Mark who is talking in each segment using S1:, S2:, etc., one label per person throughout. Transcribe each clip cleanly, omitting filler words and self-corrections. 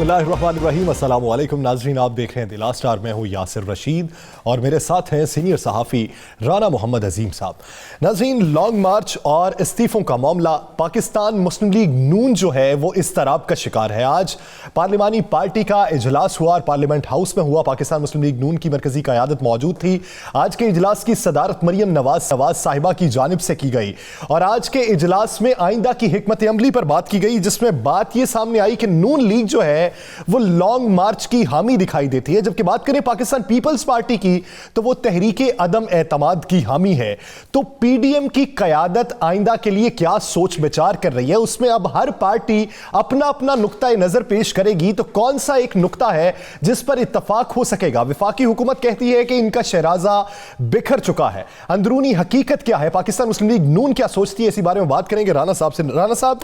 S1: बिस्मिल्लाहिर्रहमानिर्रहीम। अस्सलाम वालेकुम नाज़रीन, आप देख रहे हैं द लास्ट आवर। मैं हूँ यासिर रशीद और मेरे साथ हैं सीनियर सहाफ़ी राना मोहम्मद अजीम साहब। नाज़रीन, लॉन्ग मार्च और इस्तीफ़ों का मामला पाकिस्तान मुस्लिम लीग नून जो है वो इस तरह का शिकार है। आज पार्लिमानी पार्टी का इजलास हुआ और पार्लियामेंट हाउस में हुआ। पाकिस्तान मुस्लिम लीग नून की मरकज़ी क़यादत मौजूद थी। आज के इजलास की सदारत मरियम नवाज साहिबा की जानिब से की गई और आज के इजलास में आइंदा की हिकमत अमली पर बात की गई, जिसमें बात यह सामने आई कि नून लीग जो है वो लॉन्ग मार्च की हामी दिखाई देती है, जबकि बात करें पाकिस्तान पीपल्स पार्टी की तो वो तहरीके अदम एतमाद की हामी है। तो पीडीएम की कयादत आइंदा के लिए क्या सोच विचार कर रही है, उसमें अब हर पार्टी अपना अपना नुक्ता नजर पेश करेगी। तो कौन सा एक नुक्ता है जिस पर इत्तफाक हो सकेगा? वफाकी हुकूमत कहती है कि इनका शहराजा बिखर चुका है। अंदरूनी हकीकत क्या है? पाकिस्तान मुस्लिम लीग नून क्या सोचती है? इसी बारे में बात करेंगे राना साहब से। राना साहब,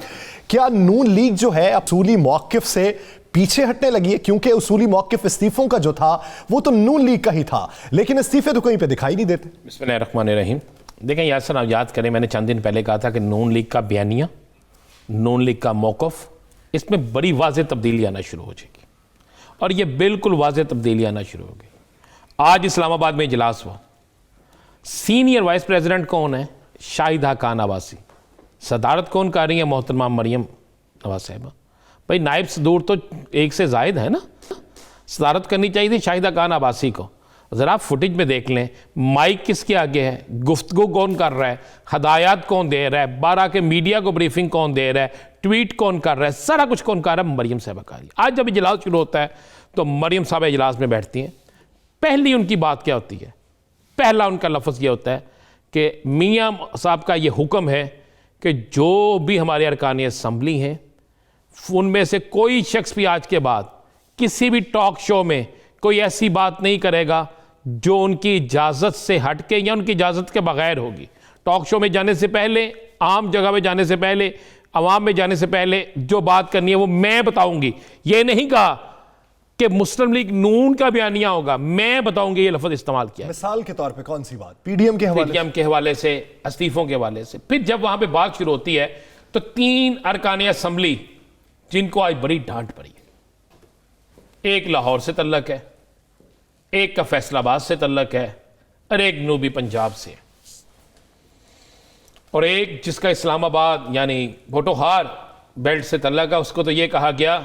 S1: क्या नून लीग जो है असूली मौक़िफ़ से पीछे हटने लगी है? क्योंकि उसूली मौक़िफ़ इस्तीफों का जो था वो तो नून लीग का ही था, लेकिन इस्तीफे तो कहीं पे दिखाई नहीं देते।
S2: बिस्मिल्लाहिर्रहमानिर्रहीम। देखें यासर, आप याद करें, मैंने चंद दिन पहले कहा था कि नून लीग का बयानिया, नून लीग का मौक़िफ़, इसमें बड़ी वाज़ेह तब्दीली आना शुरू हो जाएगी और ये बिल्कुल वाज़ेह तब्दीली आना शुरू हो गई। आज इस्लामाबाद में इजलास हुआ। सीनियर वाइस प्रेसिडेंट कौन है? शाहिदा खान अब्बासी। सदारत कौन कर रही है? मोहतरमा मरियम नवाज साहिबा। भाई, नायब सदूर तो एक से जायद है ना, सदारत करनी चाहिए थी शाहिदा खान अब्बासी को। ज़रा फुटेज में देख लें, माइक किसके आगे है, गुफ्तगू कौन कर रहा है, हदायत कौन दे रहा है, 12 के मीडिया को ब्रीफिंग कौन दे रहा है, ट्वीट कौन कर रहा है, सारा कुछ कौन कर रहा है? मरियम साहिबा कर रही है। आज जब इजलास शुरू होता है तो मरियम साहिबा इजलास में बैठती हैं। पहली उनकी बात क्या होती है? पहला उनका लफ्ज़ ये होता है कि मियाँ साहब का ये हुक्म है कि जो भी हमारे अरकान असम्बली हैं उनमें से कोई शख्स भी आज के बाद किसी भी टॉक शो में कोई ऐसी बात नहीं करेगा जो उनकी इजाज़त से हट के या उनकी इजाज़त के बगैर होगी। टॉक शो में जाने से पहले, आम जगह में जाने से पहले, अवाम में जाने से पहले जो बात करनी है वो मैं बताऊंगी। ये नहीं कहा कि मुस्लिम लीग नून का बयानिया होगा, मैं बताऊंगी। ये लफ्ज़ इस्तेमाल किया।
S1: मिसाल के तौर पे कौन सी बात? पीडीएम के
S2: हवाले से, इस्तीफों के हवाले से। फिर जब वहां पे बात शुरू होती है तो 3 अरकान असम्बली जिनको आज बड़ी डांट पड़ी है, एक लाहौर से तल्लक है, एक का फैसलाबाद से तल्लक है और एक जनूबी पंजाब से, और एक जिसका इस्लामाबाद यानी भोटोहार बेल्ट से तल्लक है। उसको तो ये कहा गया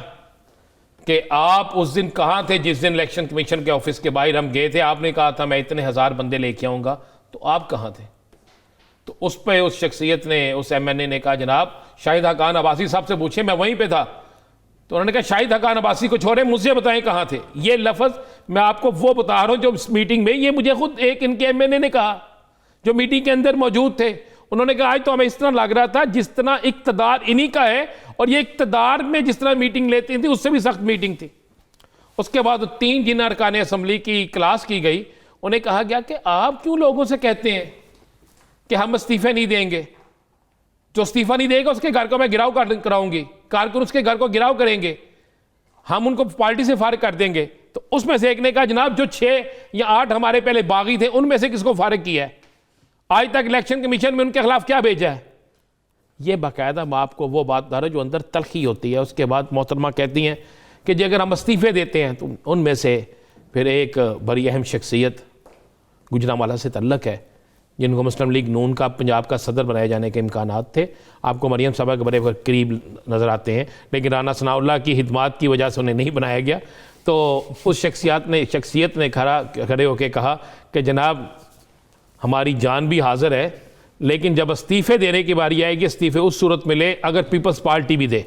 S2: कि आप उस दिन कहाँ थे जिस दिन इलेक्शन कमीशन के ऑफिस के बाहर हम गए थे, आपने कहा था मैं इतने 1000 बंदे लेके आऊँगा, तो आप कहाँ थे? तो उस पर उस शख्सियत ने, उस एमएनए ने कहा जनाब शाहिदा खान अब्बासी साहब से पूछे, मैं वहीं पे था। तो उन्होंने कहा शाहिदा खान अब्बासी को छोड़े, मुझे बताएं कहाँ थे। ये लफ्ज़ मैं आपको वो बता रहा हूँ जो इस मीटिंग में, ये मुझे खुद एक इनके एमएनए ने कहा जो मीटिंग के अंदर मौजूद थे। उन्होंने कहा आज तो हमें इस तरह लग रहा था जिस तरह इक़्तिदार इन्हीं का है और ये इक़्तिदार में जिस तरह मीटिंग लेती थी उससे भी सख्त मीटिंग थी। उसके बाद 3 जिन अरकान असम्बली की क्लास की गई, उन्हें कहा गया कि आप क्यों लोगों से कहते हैं कि हम इस्तीफे नहीं देंगे? जो इस्तीफा नहीं देगा उसके घर को मैं गिराव कराऊंगी, कारकुन उसके घर को गिराव करेंगे, हम उनको पार्टी से फारिग कर देंगे। तो उसमें से एक ने कहा जनाब जो 6 या 8 हमारे पहले बागी थे उनमें से किसको फारिग किया है? आज तक इलेक्शन कमीशन में उनके खिलाफ क्या भेजा है? ये बाकायदा मैं आपको वो बात बता रहा जो अंदर तलखी होती है। उसके बाद मोहतरमा कहती हैं कि जी अगर हम इस्तीफे देते हैं तो उनमें से फिर एक बड़ी अहम शख्सियत गुजरांवाला से तल्लक है जिनको मुस्लिम लीग नून का पंजाब का सदर बनाए जाने के इम्कानात थे। आपको मरियम साहबा के बड़े करीब नज़र आते हैं, लेकिन राना सनाउल्लाह की हिदमात की वजह से उन्हें नहीं बनाया गया। तो उस शख्सियत ने खड़े होकर कहा कि जनाब हमारी जान भी हाजिर है, लेकिन जब इस्तीफ़े देने की बारी आएगी इस्तीफ़े उस सूरत में ले अगर पीपल्स पार्टी भी दे।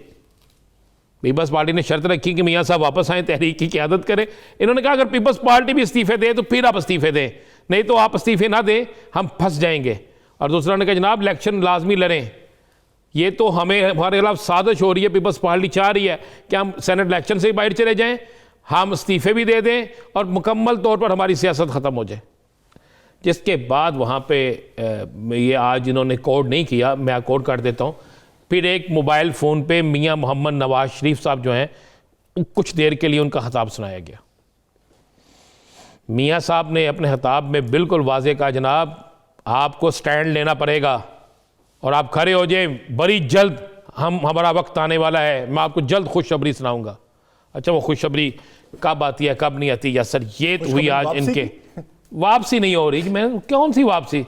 S2: पीपल्स पार्टी ने शर्त रखी कि मियाँ साहब वापस आए, तहरीक की क़यादत करें। इन्होंने कहा अगर पीपल्स पार्टी भी इस्तीफ़े दे तो फिर आप इस्तीफ़े दें, नहीं तो आप इस्तीफ़े ना दें, हम फंस जाएंगे। और दूसरा ने कहा जनाब इलेक्शन लाजमी लड़ें, ये तो हमारे खिलाफ साजिश हो रही है। पीपल्स पार्टी चाह रही है कि हम सेनेट इलेक्शन से ही बाहर चले जाएँ, हम इस्तीफ़े भी दे दें और मुकम्मल तौर पर हमारी सियासत ख़त्म हो जाए। जिसके बाद वहाँ पे ये आज इन्होंने कोड नहीं किया, मैं कोड कर देता हूँ। फिर एक मोबाइल फ़ोन पे मियाँ मोहम्मद नवाज शरीफ साहब जो हैं, कुछ देर के लिए उनका खिताब सुनाया गया। मियाँ साहब ने अपने खिताब में बिल्कुल वाज़ेह कहा जनाब आपको स्टैंड लेना पड़ेगा और आप खड़े हो जाए, बड़ी जल्द हमारा वक्त आने वाला है, मैं आपको जल्द खुशखबरी सुनाऊंगा। अच्छा, वो खुशखबरी कब आती है कब नहीं आती यासर, ये तो हुई आज इनके वापसी नहीं हो रही। मैं कौन सी वापसी,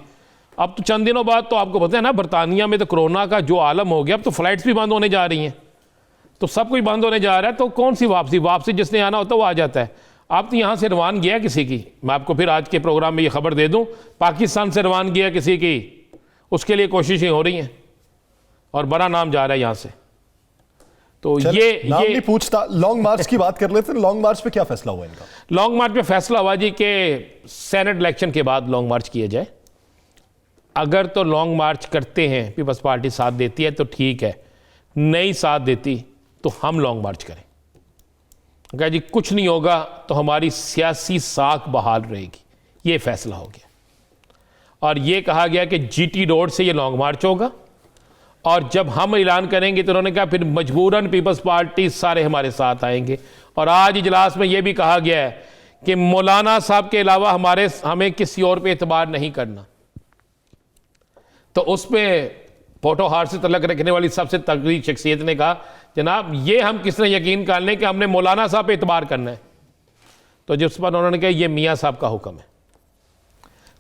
S2: अब तो चंद दिनों बाद तो आपको पता है ना, बरतानिया में तो कोरोना का जो आलम हो गया, अब तो फ्लाइट्स भी बंद होने जा रही हैं, तो सब कुछ बंद होने जा रहा है, तो कौन सी वापसी, वापसी जिसने आना होता है वो आ जाता है। आप तो यहाँ से रवानगी है किसी की, मैं आपको फिर आज के प्रोग्राम में ये खबर दे दूँ, पाकिस्तान से रवानगी है किसी की, उसके लिए कोशिशें हो रही हैं और बड़ा नाम जा रहा है यहाँ से। तो ये
S1: नहीं पूछता, लॉन्ग मार्च की बात कर लेते हैं। लॉन्ग मार्च पे क्या फैसला हुआ इनका?
S2: लॉन्ग मार्च पे फैसला हुआ जी कि सेनेट इलेक्शन के बाद लॉन्ग मार्च किया जाए। अगर तो लॉन्ग मार्च करते हैं, पीपल्स पार्टी साथ देती है तो ठीक है, नहीं साथ देती तो हम लॉन्ग मार्च करें। कहा जी कुछ नहीं होगा तो हमारी सियासी साख बहाल रहेगी, ये फैसला हो गया। और ये कहा गया कि जीटी रोड से ये लॉन्ग मार्च होगा, और जब हम ऐलान करेंगे तो उन्होंने कहा फिर मजबूरन पीपल्स पार्टी सारे हमारे साथ आएंगे। और आज इजलास में यह भी कहा गया है कि मौलाना साहब के अलावा हमें किसी और पे एतबार नहीं करना। तो उसमें पोटोहार से तल्लक रखने वाली सबसे तगड़ी शख्सियत ने कहा जनाब ये हम किस तरह यकीन कर लें कि हमने मौलाना साहब पे एतबार करना है। तो जिस पर उन्होंने कहा ये मियाँ साहब का हुक्म है।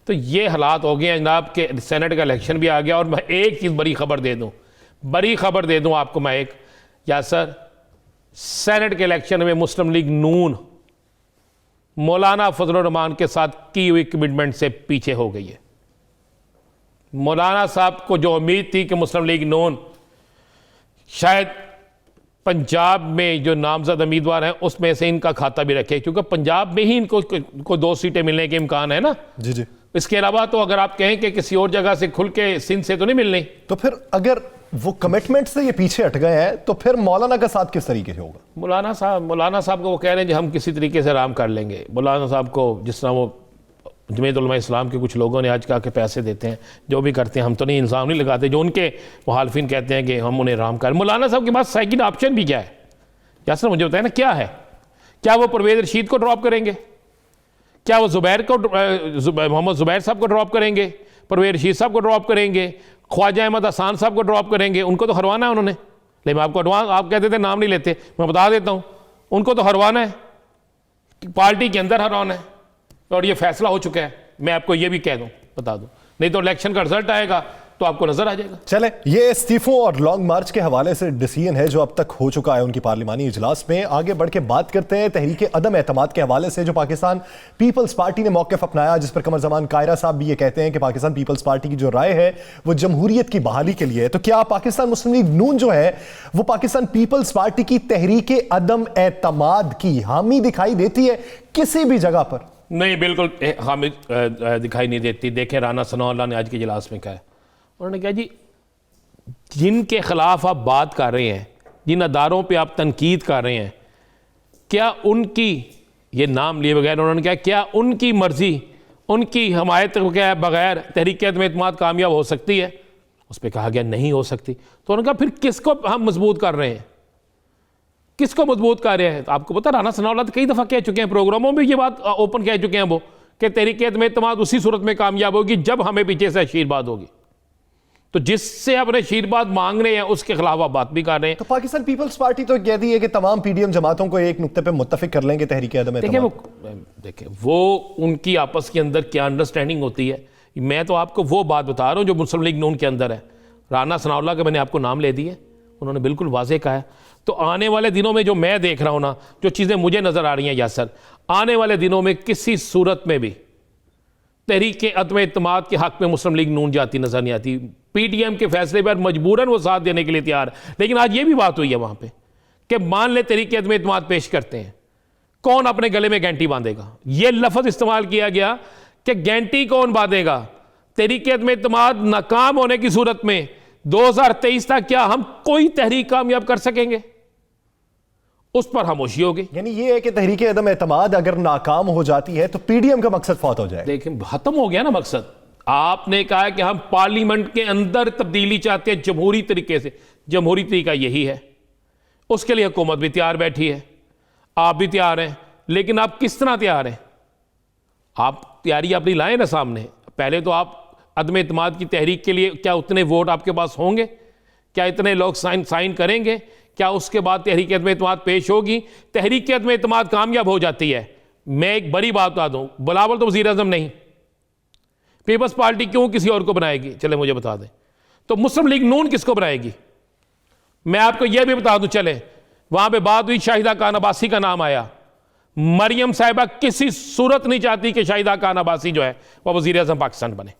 S2: तो ये हालात हो गए हैं जनाब के सेनेट का इलेक्शन भी आ गया। और मैं एक चीज़ बड़ी खबर दे दूं आपको मैं एक, यासर, सेनेट के इलेक्शन में मुस्लिम लीग नून मौलाना फजलुर रहमान के साथ की हुई कमिटमेंट से पीछे हो गई है। मौलाना साहब को जो उम्मीद थी कि मुस्लिम लीग नून शायद पंजाब में जो नामजद उम्मीदवार हैं उसमें से इनका खाता भी रखे, क्योंकि पंजाब में ही इनको 2 सीटें मिलने के इम्कान है ना।
S1: जी जी।
S2: इसके अलावा तो अगर आप कहें कि किसी और जगह से खुल के सिंध से तो नहीं मिलनी।
S1: तो फिर अगर वो कमिटमेंट से ये पीछे हट गए हैं तो फिर मौलाना का साथ किस तरीके से होगा? मौलाना
S2: साहब को वो कह रहे हैं कि हम किसी तरीके से आराम कर लेंगे। मौलाना साहब को जिस तरह वो जमीयत उलमा इस्लाम के कुछ लोगों ने आज कहा कि पैसे देते हैं, जो भी करते हैं, हम तो नहीं इल्ज़ाम नहीं लगाते, जो उनके मुखालफिन कहते हैं कि हम उन्हें आराम कर। मौलाना साहब के पास सेकंड ऑप्शन भी क्या है यासर, मुझे बताया ना क्या है? क्या वो परवेज़ रशीद को ड्रॉप करेंगे? क्या वो मोहम्मद ज़ुबैर साहब को ड्रॉप करेंगे? परवेज़ रशीद साहब को ड्रॉप करेंगे? ख्वाजा अहमद हसान साहब को ड्रॉप करेंगे? उनको तो हरवाना है उन्होंने। लेकिन आपको एडवांस आप कहते थे नाम नहीं लेते, मैं बता देता हूँ, उनको तो हरवाना है, पार्टी के अंदर हरवाना है। और ये फैसला हो चुका है, मैं आपको ये भी कह दूं, बता दूं, नहीं तो इलेक्शन का रिजल्ट आएगा तो आपको नजर आ जाएगा।
S1: चले, ये इस्तीफों और लॉन्ग मार्च के हवाले से डिसीजन है जो अब तक हो चुका है उनकी पार्लिमानी इजलास में। आगे बढ़ के बात करते हैं तहरीक अदम एतमाद के हवाले से जो पाकिस्तान पीपल्स पार्टी ने मौक़िफ़ अपनाया, जिस पर कमर ज़मान कायरा साहब भी ये कहते हैं कि पाकिस्तान पीपल्स पार्टी की जो राय है वो जमहूरियत की बहाली के लिए है। तो क्या पाकिस्तान मुस्लिम लीग नून जो है वो पाकिस्तान पीपल्स पार्टी की तहरीक अदम एतमाद की हामी दिखाई देती है किसी भी जगह पर?
S2: नहीं, बिल्कुल हामी दिखाई नहीं देती। देखें राना सनाउल्लाह ने आज के इजलास में कहा, उन्होंने कहा जी जिनके खिलाफ आप बात कर रहे हैं, जिन अदारों पे आप तनकीद कर रहे हैं, क्या उनकी, ये नाम लिए बगैर उन्होंने कहा, क्या उनकी मर्जी, उनकी हमायत के बगैर तहरीक अदम एतमाद कामयाब हो सकती है? उस पर कहा गया नहीं हो सकती। तो उन्होंने कहा फिर किसको हम मजबूत कर रहे हैं, किसको मजबूत कर रहे हैं? तो आपको पता राना सनाउल्लाह कई दफ़ा कह चुके हैं, प्रोग्रामों में ये बात ओपन कह चुके हैं वो, कि तहरीक अदम एतमाद उसी सूरत में कामयाब होगी जब हमें पीछे से आशीर्वाद होगी। तो जिससे अपने आशीर्वाद मांग रहे हैं उसके खिलाफ आप बात भी कर रहे हैं।
S1: तो पाकिस्तान पीपल्स पार्टी तो कहती है कि तमाम पीडीएम जमातों को एक नुक्ते पे मुत्तफिक कर लेंगे तहरीक अदम एतमाद।
S2: देखिए वो उनकी आपस के अंदर क्या अंडरस्टैंडिंग होती है, मैं तो आपको वो बात बता रहा हूँ जो मुस्लिम लीग नून के अंदर है। राना सनाउल्लाह के मैंने आपको नाम ले दिए, उन्होंने बिल्कुल वाज़ेह कहा है। तो आने वाले दिनों में जो मैं देख रहा हूँ ना, जो चीज़ें मुझे नज़र आ रही हैं यासर, आने वाले दिनों में किसी सूरत में भी तहरीक अदम एतमाद के हक़ में मुस्लिम लीग नून जाती नज़र नहीं आती। पीटीएम के फैसले पर मजबूरन वो साथ देने के लिए तैयार है। लेकिन आज ये भी बात हुई है वहाँ पे कि मान ले तहरीक अदम एतमाद पेश करते हैं, कौन अपने गले में घंटी बांधेगा? ये लफ्ज़ इस्तेमाल किया गया कि घंटी कौन बांधेगा? तहरीक अदम एतमाद नाकाम होने की सूरत में 2023 तक क्या हम कोई तहरीक कामयाब कर सकेंगे? उस पर खामोशी होगी।
S1: यानी ये है कि तहरीक अदम एतमाद अगर नाकाम हो जाती है तो पीडीएम का मकसद फौत हो जाए।
S2: लेकिन खत्म हो गया ना मकसद। आपने कहा कि हम पार्लियामेंट के अंदर तब्दीली चाहते हैं जमहूरी तरीके से। जमहूरी तरीका यही है, उसके लिए हुकूमत भी तैयार बैठी है, आप भी तैयार हैं, लेकिन आप किस तरह तैयार हैं? आप तैयारी अपनी लाएं ना सामने। पहले तो आप अदम एतमाद की तहरीक के लिए क्या उतने वोट आपके पास होंगे? क्या इतने लोग साइन करेंगे क्या उसके बाद तहरीक अदम एतमाद पेश होगी? तहरीक अदम एतमाद कामयाब हो जाती है, मैं एक बड़ी बात बता दूं, बिलावल तो वज़ीर आज़म नहीं, पीपल्स पार्टी क्यों किसी और को बनाएगी? चले मुझे बता दें। तो मुस्लिम लीग नून किसको बनाएगी? मैं आपको यह भी बता दूं, चले वहां पे बात हुई, शाहिदा खान अब्बासी का नाम आया। मरियम साहिबा किसी सूरत नहीं चाहती कि शाहिदा खान अब्बासी जो है वह वज़ीर आज़म पाकिस्तान बने।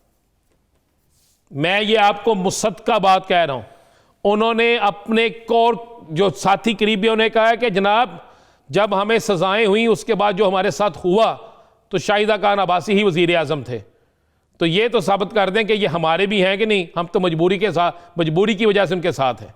S2: मैं ये आपको मुसद्दका बात कह रहा हूं। उन्होंने अपने कोर जो साथी करीबियों ने कहा है कि जनाब जब हमें सजाएं हुई उसके बाद जो हमारे साथ हुआ तो शाहिदा खान अब्बासी ही वज़ीर आज़म थे। तो ये तो साबित कर दें कि ये हमारे भी हैं कि नहीं, हम तो मजबूरी के साथ, मजबूरी की वजह से उनके साथ हैं।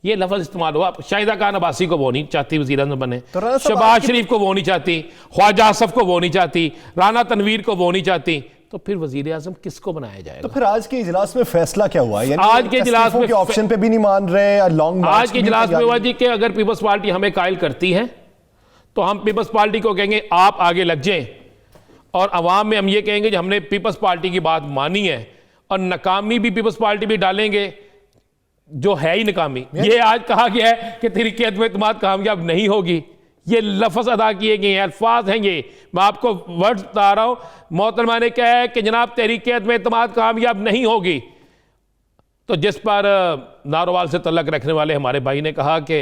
S2: ये लफ्ज़ इस्तेमाल हुआ। शाहिदा खान अब्बासी को वो नहीं चाहती वज़ीर आज़म बने, शहबाज शरीफ को वो नहीं चाहती, ख्वाजा आसफ को वो नहीं चाहती, राना तनवीर को वो नहीं चाहती, तो फिर वज़ीर आज़म किसको बनाया जाएगा?
S1: तो फिर आज के इजलास में फैसला क्या हुआ?
S2: आज के इजलास में
S1: ऑप्शन पे भी नहीं मान रहे, लॉन्ग
S2: आज के इजलास में हुआ जी कि अगर पीपल्स पार्टी हमें कायल करती है तो हम पीपल्स पार्टी को कहेंगे आप आगे लग जाएं, और अवाम में हम ये कहेंगे कि हमने पीपल्स पार्टी की बात मानी है, और नाकामी भी पीपल्स पार्टी भी डालेंगे जो है ही नाकामी। ये आज कहा गया है कि तहरीक अदम एतमाद कामयाब नहीं होगी, ये लफ्ज़ अदा किए गए हैं, अल्फाज हैं ये, मैं आपको वर्ड्स बता रहा हूं। मोहतरमा ने कहा है कि जनाब तहरीक अदम एतमाद कामयाब नहीं होगी। तो जिस पर नारोवाल से तल्लक रखने वाले हमारे भाई ने कहा कि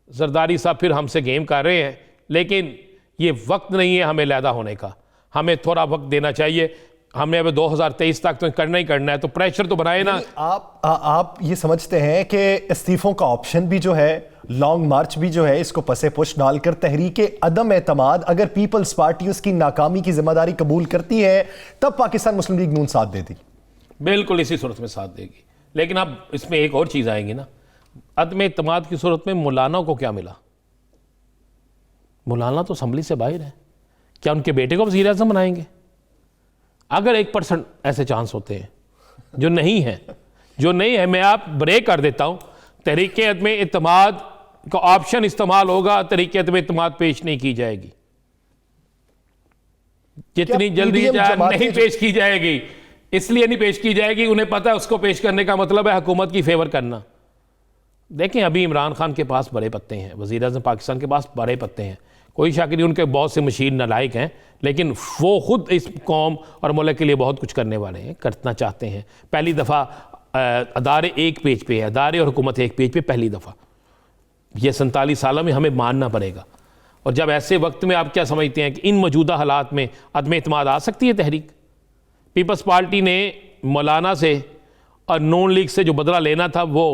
S2: जरदारी साहब फिर हमसे गेम कर रहे हैं, लेकिन ये वक्त नहीं है हमें लैदा होने का, हमें थोड़ा वक्त देना चाहिए, हमने अब 2023 तक तो करना ही करना है, तो प्रेशर तो बनाए ना।
S1: आप ये समझते हैं कि इस्तीफों का ऑप्शन भी जो है, लॉन्ग मार्च भी जो है, इसको पसे पुश डालकर तहरीके अदम एतमाद, अगर पीपल्स पार्टी उसकी नाकामी की जिम्मेदारी कबूल करती है तब पाकिस्तान मुस्लिम लीग नून साथ देती? बिल्कुल
S2: इसी सूरत में साथ देगी। लेकिन अब इसमें एक और चीज़ आएगी ना, अदम एतमाद की सूरत में मौलाना को क्या मिला? मौलाना तो असम्बली से बाहर है, क्या उनके बेटे को वज़ीर आज़म बनाएंगे? अगर 1% ऐसे चांस होते हैं, जो नहीं है, मैं आप ब्रेक कर देता हूं, तहरीक अदम एतमाद का ऑप्शन इस्तेमाल होगा, तहरीक अदम एतमाद पेश नहीं की जाएगी, जितनी जल्दी नहीं पेश की जाएगी। इसलिए नहीं पेश की जाएगी, उन्हें पता है उसको पेश करने का मतलब है हुकूमत की फेवर करना। देखें अभी इमरान खान के पास बड़े पत्ते हैं, वज़ीर आज़म पाकिस्तान के पास बड़े पत्ते हैं, कोई शक नहीं, उनके बहुत से मशीर नालायक हैं, लेकिन वो खुद इस कौम और मुल्क के लिए बहुत कुछ करने वाले हैं, करना चाहते हैं। पहली दफ़ा अदारे एक पेज पे है, अदारे और हुकूमत एक पेज पे पहली दफ़ा, ये 47 सालों में हमें मानना पड़ेगा। और जब ऐसे वक्त में आप क्या समझते हैं कि इन मौजूदा हालात में अदम एतमाद आ सकती है? तहरीक पीपल्स पार्टी ने मौलाना से और नून लीग से जो बदला लेना था वो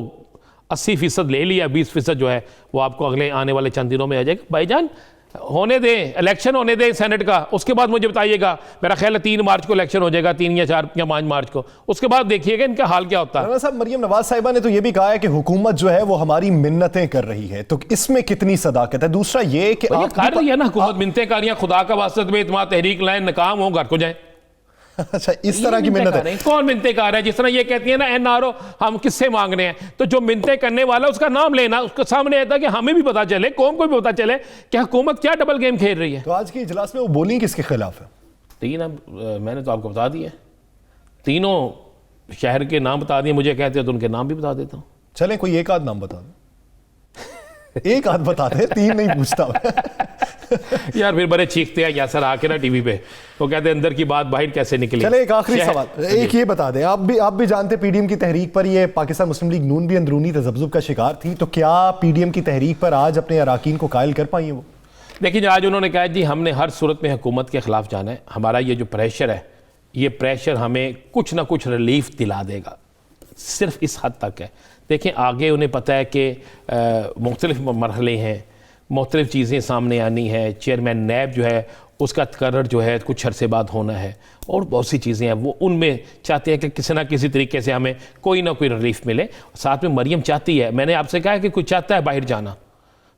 S2: 80% ले लिया, 20% जो है वो आपको अगले आने वाले चंद दिनों में आ जाएगा। भाईजान होने दें, इलेक्शन होने दें सेनेट का, उसके बाद मुझे बताइएगा। मेरा ख्याल है 3 मार्च को इलेक्शन हो जाएगा, 3 या 4 या 5 मार्च को, उसके बाद देखिएगा इनका हाल क्या होता है।
S1: साहब मरियम नवाज साहिबा ने तो ये भी कहा है कि हुकूमत जो है वो हमारी मिन्नतें कर रही है, तो इसमें कितनी सदाकत है? दूसरा ये कि
S2: आप कर रही है ना हुकूमत, मिन्नतें कर रही है, खुदा का वास्ते में एतमाद तहरीक लाएं, नाकाम हो, घर को जाएं।
S1: अच्छा, इस तरह की मिन्नत है?
S2: कौन मिन्नतें कर रहा है? जिस तरह ये कहती है ना एनआरओ, हम किससे मांग रहे हैं, तो जो मिन्नतें करने वाला उसका नाम लेना, उसके सामने आता कि हमें भी पता चले, कौम को भी पता चले कि हुकूमत क्या डबल गेम खेल रही है।
S1: तो आज के इजलास में वो बोली किसके खिलाफ है?
S2: 3 मैंने तो आपको बता दिया, तीनों शहर के नाम बता दिए, मुझे कहते हो तो उनके नाम भी बता देता हूँ।
S1: चले कोई एक आध नाम बता दो, एक आध बता दे, 3 नहीं पूछता।
S2: यार फिर बड़े चीखते हैं यासर आके ना टीवी पे, वो कहते हैं अंदर की बात बाहर कैसे निकली।
S1: चले एक आखिरी सवाल, एक ये बता दें, आप भी जानते पीडीएम की तहरीक पर ये पाकिस्तान मुस्लिम लीग नून भी अंदरूनी तजब्जुब का शिकार थी, तो क्या पीडीएम की तहरीक पर आज अपने अराकीन को कायल कर पाई है वो?
S2: देखिए आज उन्होंने कहा जी हमने हर सूरत में हुकूमत के खिलाफ जाना है, हमारा ये जो प्रेशर है, ये प्रेशर हमें कुछ ना कुछ रिलीफ दिला देगा, सिर्फ इस हद तक है। देखें आगे उन्हें पता है कि मुख्तलिफ मरहले हैं, मुख्तलिफ चीज़ें सामने आनी है, चेयरमैन नैब जो है उसका तकर्रर जो है कुछ अरसे बाद होना है, और बहुत सी चीज़ें हैं, वो उनमें चाहते हैं कि किसी ना किसी तरीके से हमें कोई ना कोई रिलीफ मिले। साथ में मरियम चाहती है, मैंने आपसे कहा है कि कोई चाहता है बाहर जाना,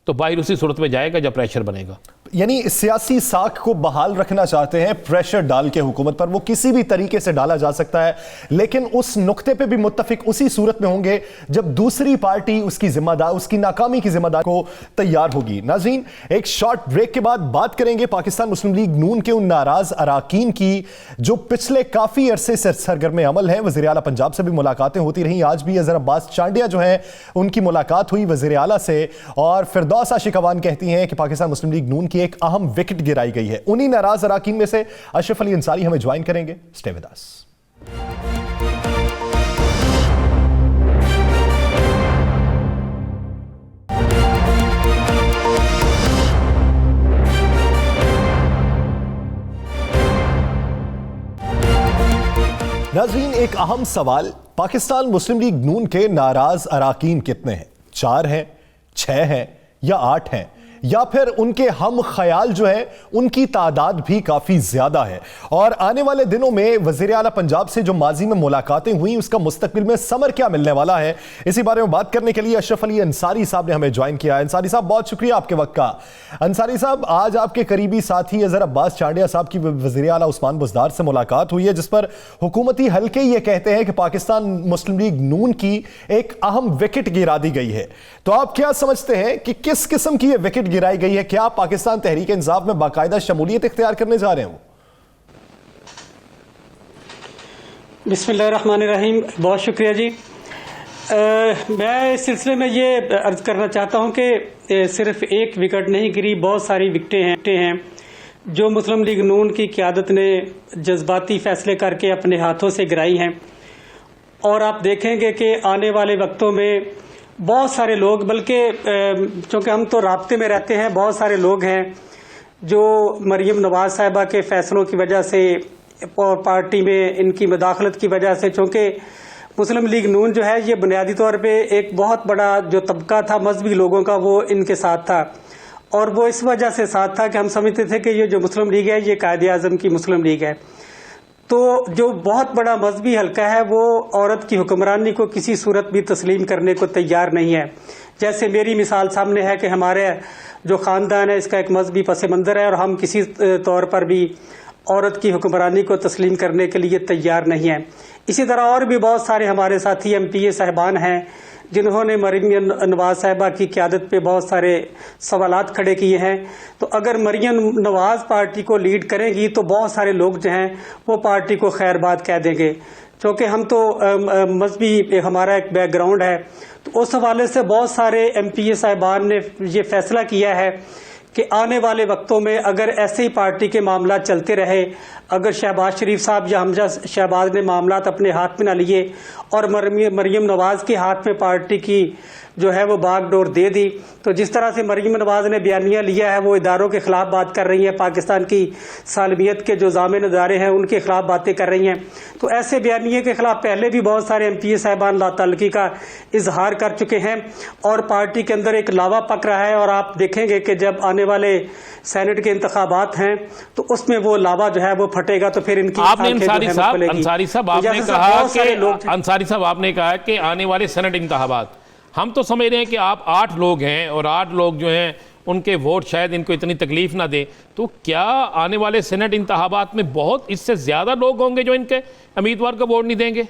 S2: तो बाहर उसी सूरत में जाएगा जब प्रेशर बनेगा।
S1: यानी सियासी साख को बहाल रखना चाहते हैं, प्रेशर डाल के हुकूमत पर, वो किसी भी तरीके से डाला जा सकता है, लेकिन उस नुक्ते पे भी मुत्तफिक उसी सूरत में होंगे जब दूसरी पार्टी उसकी नाकामी की जिम्मेदारी को तैयार होगी। नाज़रीन, एक शॉर्ट ब्रेक के बाद बात करेंगे पाकिस्तान मुस्लिम लीग नून के उन नाराज अराकीन की जो पिछले काफी अरसे से सरगर्म अमल हैं। वज़ीर आला पंजाब से भी मुलाकातें होती रही, आज भी अज़हर अब्बास चांडिया जो हैं उनकी मुलाकात हुई वज़ीर आला से, और फिरदौस आशिकवान कहती हैं कि पाकिस्तान मुस्लिम लीग नून की एक अहम विकेट गिराई गई है। उन्हीं नाराज अराकीन में से अशरफ अली अंसारी हमें ज्वाइन करेंगे। Stay with us. नाज़रीन, एक अहम सवाल, पाकिस्तान मुस्लिम लीग नून के नाराज अराकीन कितने हैं? 4 हैं, 6 हैं या 8 हैं, या फिर उनके हम ख्याल जो है उनकी तादाद भी काफी ज्यादा है? और आने वाले दिनों में वज़ीर आला पंजाब से जो माजी में मुलाकातें हुई उसका मुस्तकबिल में समर क्या मिलने वाला है, इसी बारे में बात करने के लिए अशरफ अली अंसारी साहब ने हमें ज्वाइन किया। अंसारी साहब, बहुत शुक्रिया आपके वक्त का। अंसारी साहब, आज आपके करीबी साथी अज़हर अब्बास चांडिया साहब की वज़ीर आला उस्मान बुज़दार से मुलाकात हुई है, जिस पर हुकूमती हल्के ये कहते हैं कि पाकिस्तान मुस्लिम लीग नून की एक अहम विकेट गिरा दी गई है। तो आप क्या समझते हैं कि किस किस्म की ये विकेट गिराई गई है? क्या पाकिस्तान तहरीक इंसाफ में बाकायदा शमूलियत इख्तियार करने जा रहे हैं?
S3: बिस्मिल्लाहिर्रहमानिर्रहीम, बहुत शुक्रिया जी। मैं इस सिलसिले में ये अर्ज करना चाहता हूं कि सिर्फ एक विकेट नहीं गिरी, बहुत सारी विकेटें हैं जो मुस्लिम लीग नून की क़यादत ने जज्बाती फैसले करके अपने हाथों से गिराई हैं। और आप देखेंगे कि आने वाले वक्तों में बहुत सारे लोग, बल्कि चूँकि हम तो राब्ते में रहते हैं, बहुत सारे लोग हैं जो मरीम नवाज साहिबा के फैसलों की वजह से और पार्टी में इनकी मुदाखलत की वजह से, चूँकि मुस्लिम लीग नून जो है ये बुनियादी तौर पे एक बहुत बड़ा जो तबका था मजहबी लोगों का, वो इनके साथ था। और वो इस वजह से साथ था कि हम समझते थे कि ये जो मुस्लिम लीग है ये कायदे आज़म की मुस्लिम लीग है। तो जो बहुत बड़ा मजहबी हल्का है वो औरत की हुक्मरानी को किसी सूरत भी तस्लीम करने को तैयार नहीं है। जैसे मेरी मिसाल सामने है कि हमारे जो ख़ानदान है इसका एक मजहबी पस मंज़र है और हम किसी तौर पर भी औरत की हुक्मरानी को तस्लीम करने के लिए तैयार नहीं है। इसी तरह और भी बहुत सारे हमारे साथी MPA साहिबान हैं जिन्होंने मरीम नवाज साहिबा की क़यादत पे बहुत सारे सवालात खड़े किए हैं। तो अगर मरीम नवाज पार्टी को लीड करेंगी तो बहुत सारे लोग जो हैं वो पार्टी को खैरबाद कह देंगे, क्योंकि हम तो मजहबी हमारा एक बैकग्राउंड है। तो उस हवाले से बहुत सारे MPA साहिबान ने ये फैसला किया है कि आने वाले वक्तों में अगर ऐसे ही पार्टी के मामला चलते रहे, अगर शहबाज शरीफ साहब या हमजा शहबाज ने मामलात अपने हाथ में ना लिए और मरीम नवाज के हाथ में पार्टी की जो है वो बागडोर दे दी, तो जिस तरह से मरीम नवाज ने बयानिया लिया है वो इदारों के खिलाफ बात कर रही है, पाकिस्तान की सालमियत के जो जामिन इदारे हैं उनके खिलाफ बातें कर रही हैं। तो ऐसे बयानिए के खिलाफ पहले भी बहुत सारे MPA साहिबान लाताल्लुकी का इजहार कर चुके हैं और पार्टी के अंदर एक लावा पक रहा है। और आप देखेंगे कि जब आने वाले सेनेट के इंतखाबात हैं तो उसमें वो लावा जो है वो फटेगा, तो फिर इनकी
S2: अंसारी साहब आपने कहा कि आने वाले सेनेट इंतखाबात, हम तो समझ रहे हैं कि आप 8 लोग हैं और 8 लोग जो हैं उनके वोट शायद इनको इतनी तकलीफ ना दे, तो क्या आने वाले सेनेट इंतखाबात में बहुत इससे ज़्यादा लोग होंगे जो इनके उम्मीदवार को वोट नहीं देंगे?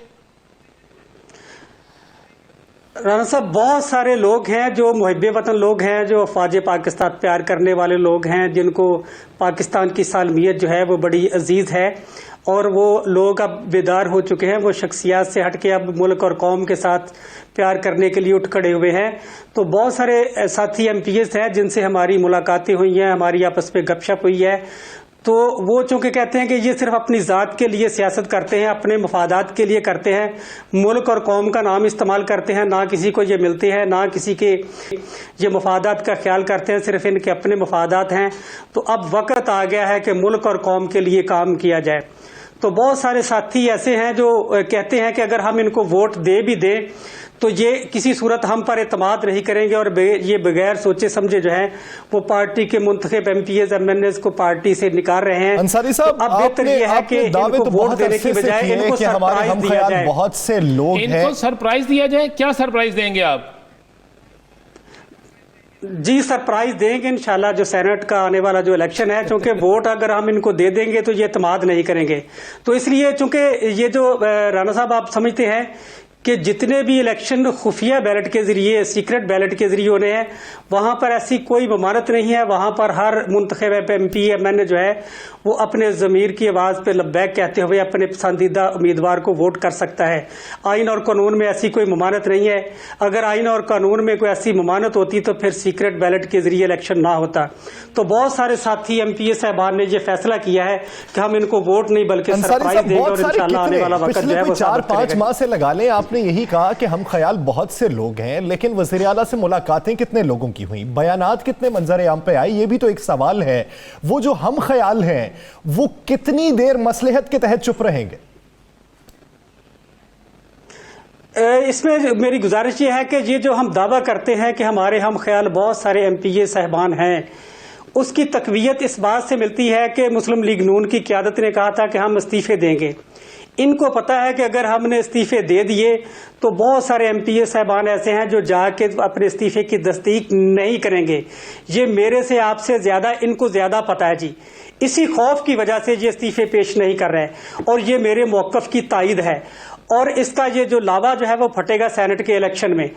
S3: राना साहब, बहुत सारे लोग हैं जो मुहिब्बे वतन लोग हैं, जो अफवाज पाकिस्तान प्यार करने वाले लोग हैं, जिनको पाकिस्तान की सालमियत जो है वो बड़ी अजीज़ है और वो लोग अब बेदार हो चुके हैं। वो शख्सियात से हट के अब मुल्क और कौम के साथ प्यार करने के लिए उठ खड़े हुए हैं। तो बहुत सारे साथी MPAs हैं जिनसे हमारी मुलाकातें हुई हैं, हमारी आपस में गपशप हुई है। तो वो चूँकि कहते हैं कि ये सिर्फ अपनी ज़ात के लिए सियासत करते हैं, अपने मफादात के लिए करते हैं, मुल्क और कौम का नाम इस्तेमाल करते हैं, ना किसी को ये मिलते हैं, ना किसी के ये मफादात का ख्याल करते हैं, सिर्फ इनके अपने मफादात हैं। तो अब वक्त आ गया है कि मुल्क और कौम के लिए काम किया जाए। तो बहुत सारे साथी ऐसे हैं जो कहते हैं कि अगर हम इनको वोट दे भी दें तो ये किसी सूरत हम पर एतमाद नहीं करेंगे और ये बगैर सोचे समझे जो है वो पार्टी के मुंतखब MPAs MNAs को पार्टी से निकाल रहे हैं।
S1: अंसारी साहब,
S3: तो अब बेहतर ये है कि इनको वोट देने की बजाय इनको सरप्राइज दिया जाए।
S1: बहुत से लोग हैं,
S2: इनको सरप्राइज दिया जाए। क्या सरप्राइज देंगे आप?
S3: जी सरप्राइज देंगे इंशाल्लाह जो सेनेट का आने वाला जो इलेक्शन है, क्योंकि वोट अगर हम इनको दे देंगे तो ये एतमाद नहीं करेंगे। तो इसलिए चूंकि ये जो राणा साहब आप समझते हैं कि जितने भी इलेक्शन खुफिया बैलेट के जरिए, सीक्रेट बैलेट के जरिए होने हैं, वहां पर ऐसी कोई ममानत नहीं है। वहां पर हर मुंतखब MP MN जो है वो अपने ज़मीर की आवाज़ पे लब्बैक कहते हुए अपने पसंदीदा उम्मीदवार को वोट कर सकता है। आइन और कानून में ऐसी कोई ममानत नहीं है। अगर आइन और कानून में कोई ऐसी ममानत होती तो फिर सीक्रेट बैलेट के जरिए इलेक्शन ना होता। तो बहुत सारे साथी MPA साहबान ने ये फैसला किया है कि हम इनको वोट नहीं बल्कि सरप्राइज देंगे और इंशाल्लाह आने वाला वक्त जो है वो
S1: 4-5 माह से लगा लें। आपने यही कहा कि हम ख्याल बहुत से लोग हैं, लेकिन वज़ीर आला से मुलाकातें कितने लोगों की हुई, बयानात कितने मंजर आम पे आए, ये भी तो एक सवाल है। वो जो हम ख्याल हैं वो कितनी देर मसलहत के तहत चुप रहेंगे?
S3: इसमें मेरी गुजारिश ये है कि ये जो हम दावा करते हैं कि हमारे हम ख्याल बहुत सारे MPA साहबान हैं, उसकी तकवीयत इस बात से मिलती है कि मुस्लिम लीग नून की क़यादत ने कहा था कि हम इस्तीफे देंगे। इनको पता है कि अगर हमने इस्तीफे दे दिए तो बहुत सारे MPA साहबान ऐसे हैं जो जाके अपने इस्तीफे की तस्दीक नहीं करेंगे। ये मेरे से आपसे ज़्यादा इनको ज़्यादा पता है जी। इसी खौफ की वजह से ये इस्तीफे पेश नहीं कर रहे हैं और ये मेरे मौक़िफ़ की तायद है। और इसका ये जो लावा जो है वो फटेगा सेनेट के इलेक्शन में,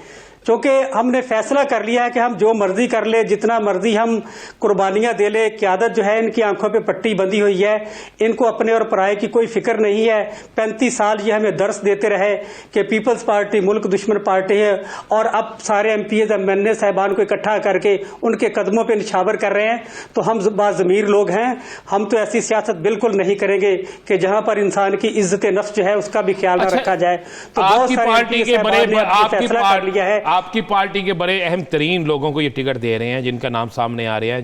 S3: क्योंकि हमने फैसला कर लिया है कि हम जो मर्जी कर ले, जितना मर्जी हम कुर्बानियां दे ले। क़यादत जो है इनकी आंखों पे पट्टी बंधी हुई है, इनको अपने और पराये की कोई फिक्र नहीं है। 35 साल ये हमें दर्स देते रहे कि पीपल्स पार्टी मुल्क दुश्मन पार्टी है, और अब सारे MPA MNA साहबान को इकट्ठा करके उनके कदमों पर निछावर कर रहे हैं। तो हम बाज़मीर लोग हैं, हम तो ऐसी सियासत बिल्कुल नहीं करेंगे कि जहां पर इंसान की इज्जत नफ्स जो है उसका भी ख्याल न रखा जाए। तो बहुत सारे
S2: पार्टी के बड़े
S3: फैसला कर लिया है।
S2: आपकी पार्टी के बड़े अहम तरीन लोगों को ये टिकट दे रहे हैं, जिनका नाम सामने आ रहा है।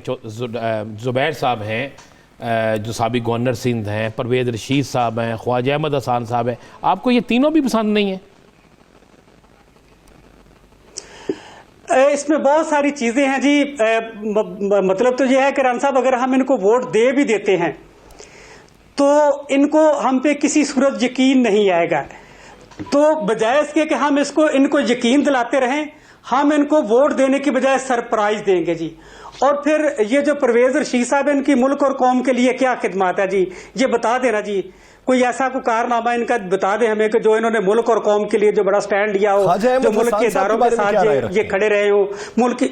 S2: जुबैर साहब हैं जो साबिक गवर्नर सिंध हैं, परवेज़ रशीद साहब हैं, ख्वाजा अहमद हसान साहब हैं। आपको ये तीनों भी पसंद नहीं है?
S3: इसमें बहुत सारी चीजें हैं जी। मतलब तो यह है कि राना साहब अगर हम इनको वोट दे भी देते हैं तो इनको हम पे किसी सूरत यकीन नहीं आएगा। तो बजाय इसके कि हम इनको यकीन दिलाते रहें, हम इनको वोट देने की बजाय सरप्राइज देंगे जी। और फिर ये जो परवेज रशीद साहब इनकी मुल्क और कौम के लिए क्या खिदमत है जी, ये बता देना जी। कोई ऐसा कोई कारनामा इनका बता दे हमें कि जो इन्होंने मुल्क और कौम के लिए जो बड़ा स्टैंड लिया हो, जो मुल्क के इदारों के साथ ये खड़े रहे हो। मुल्क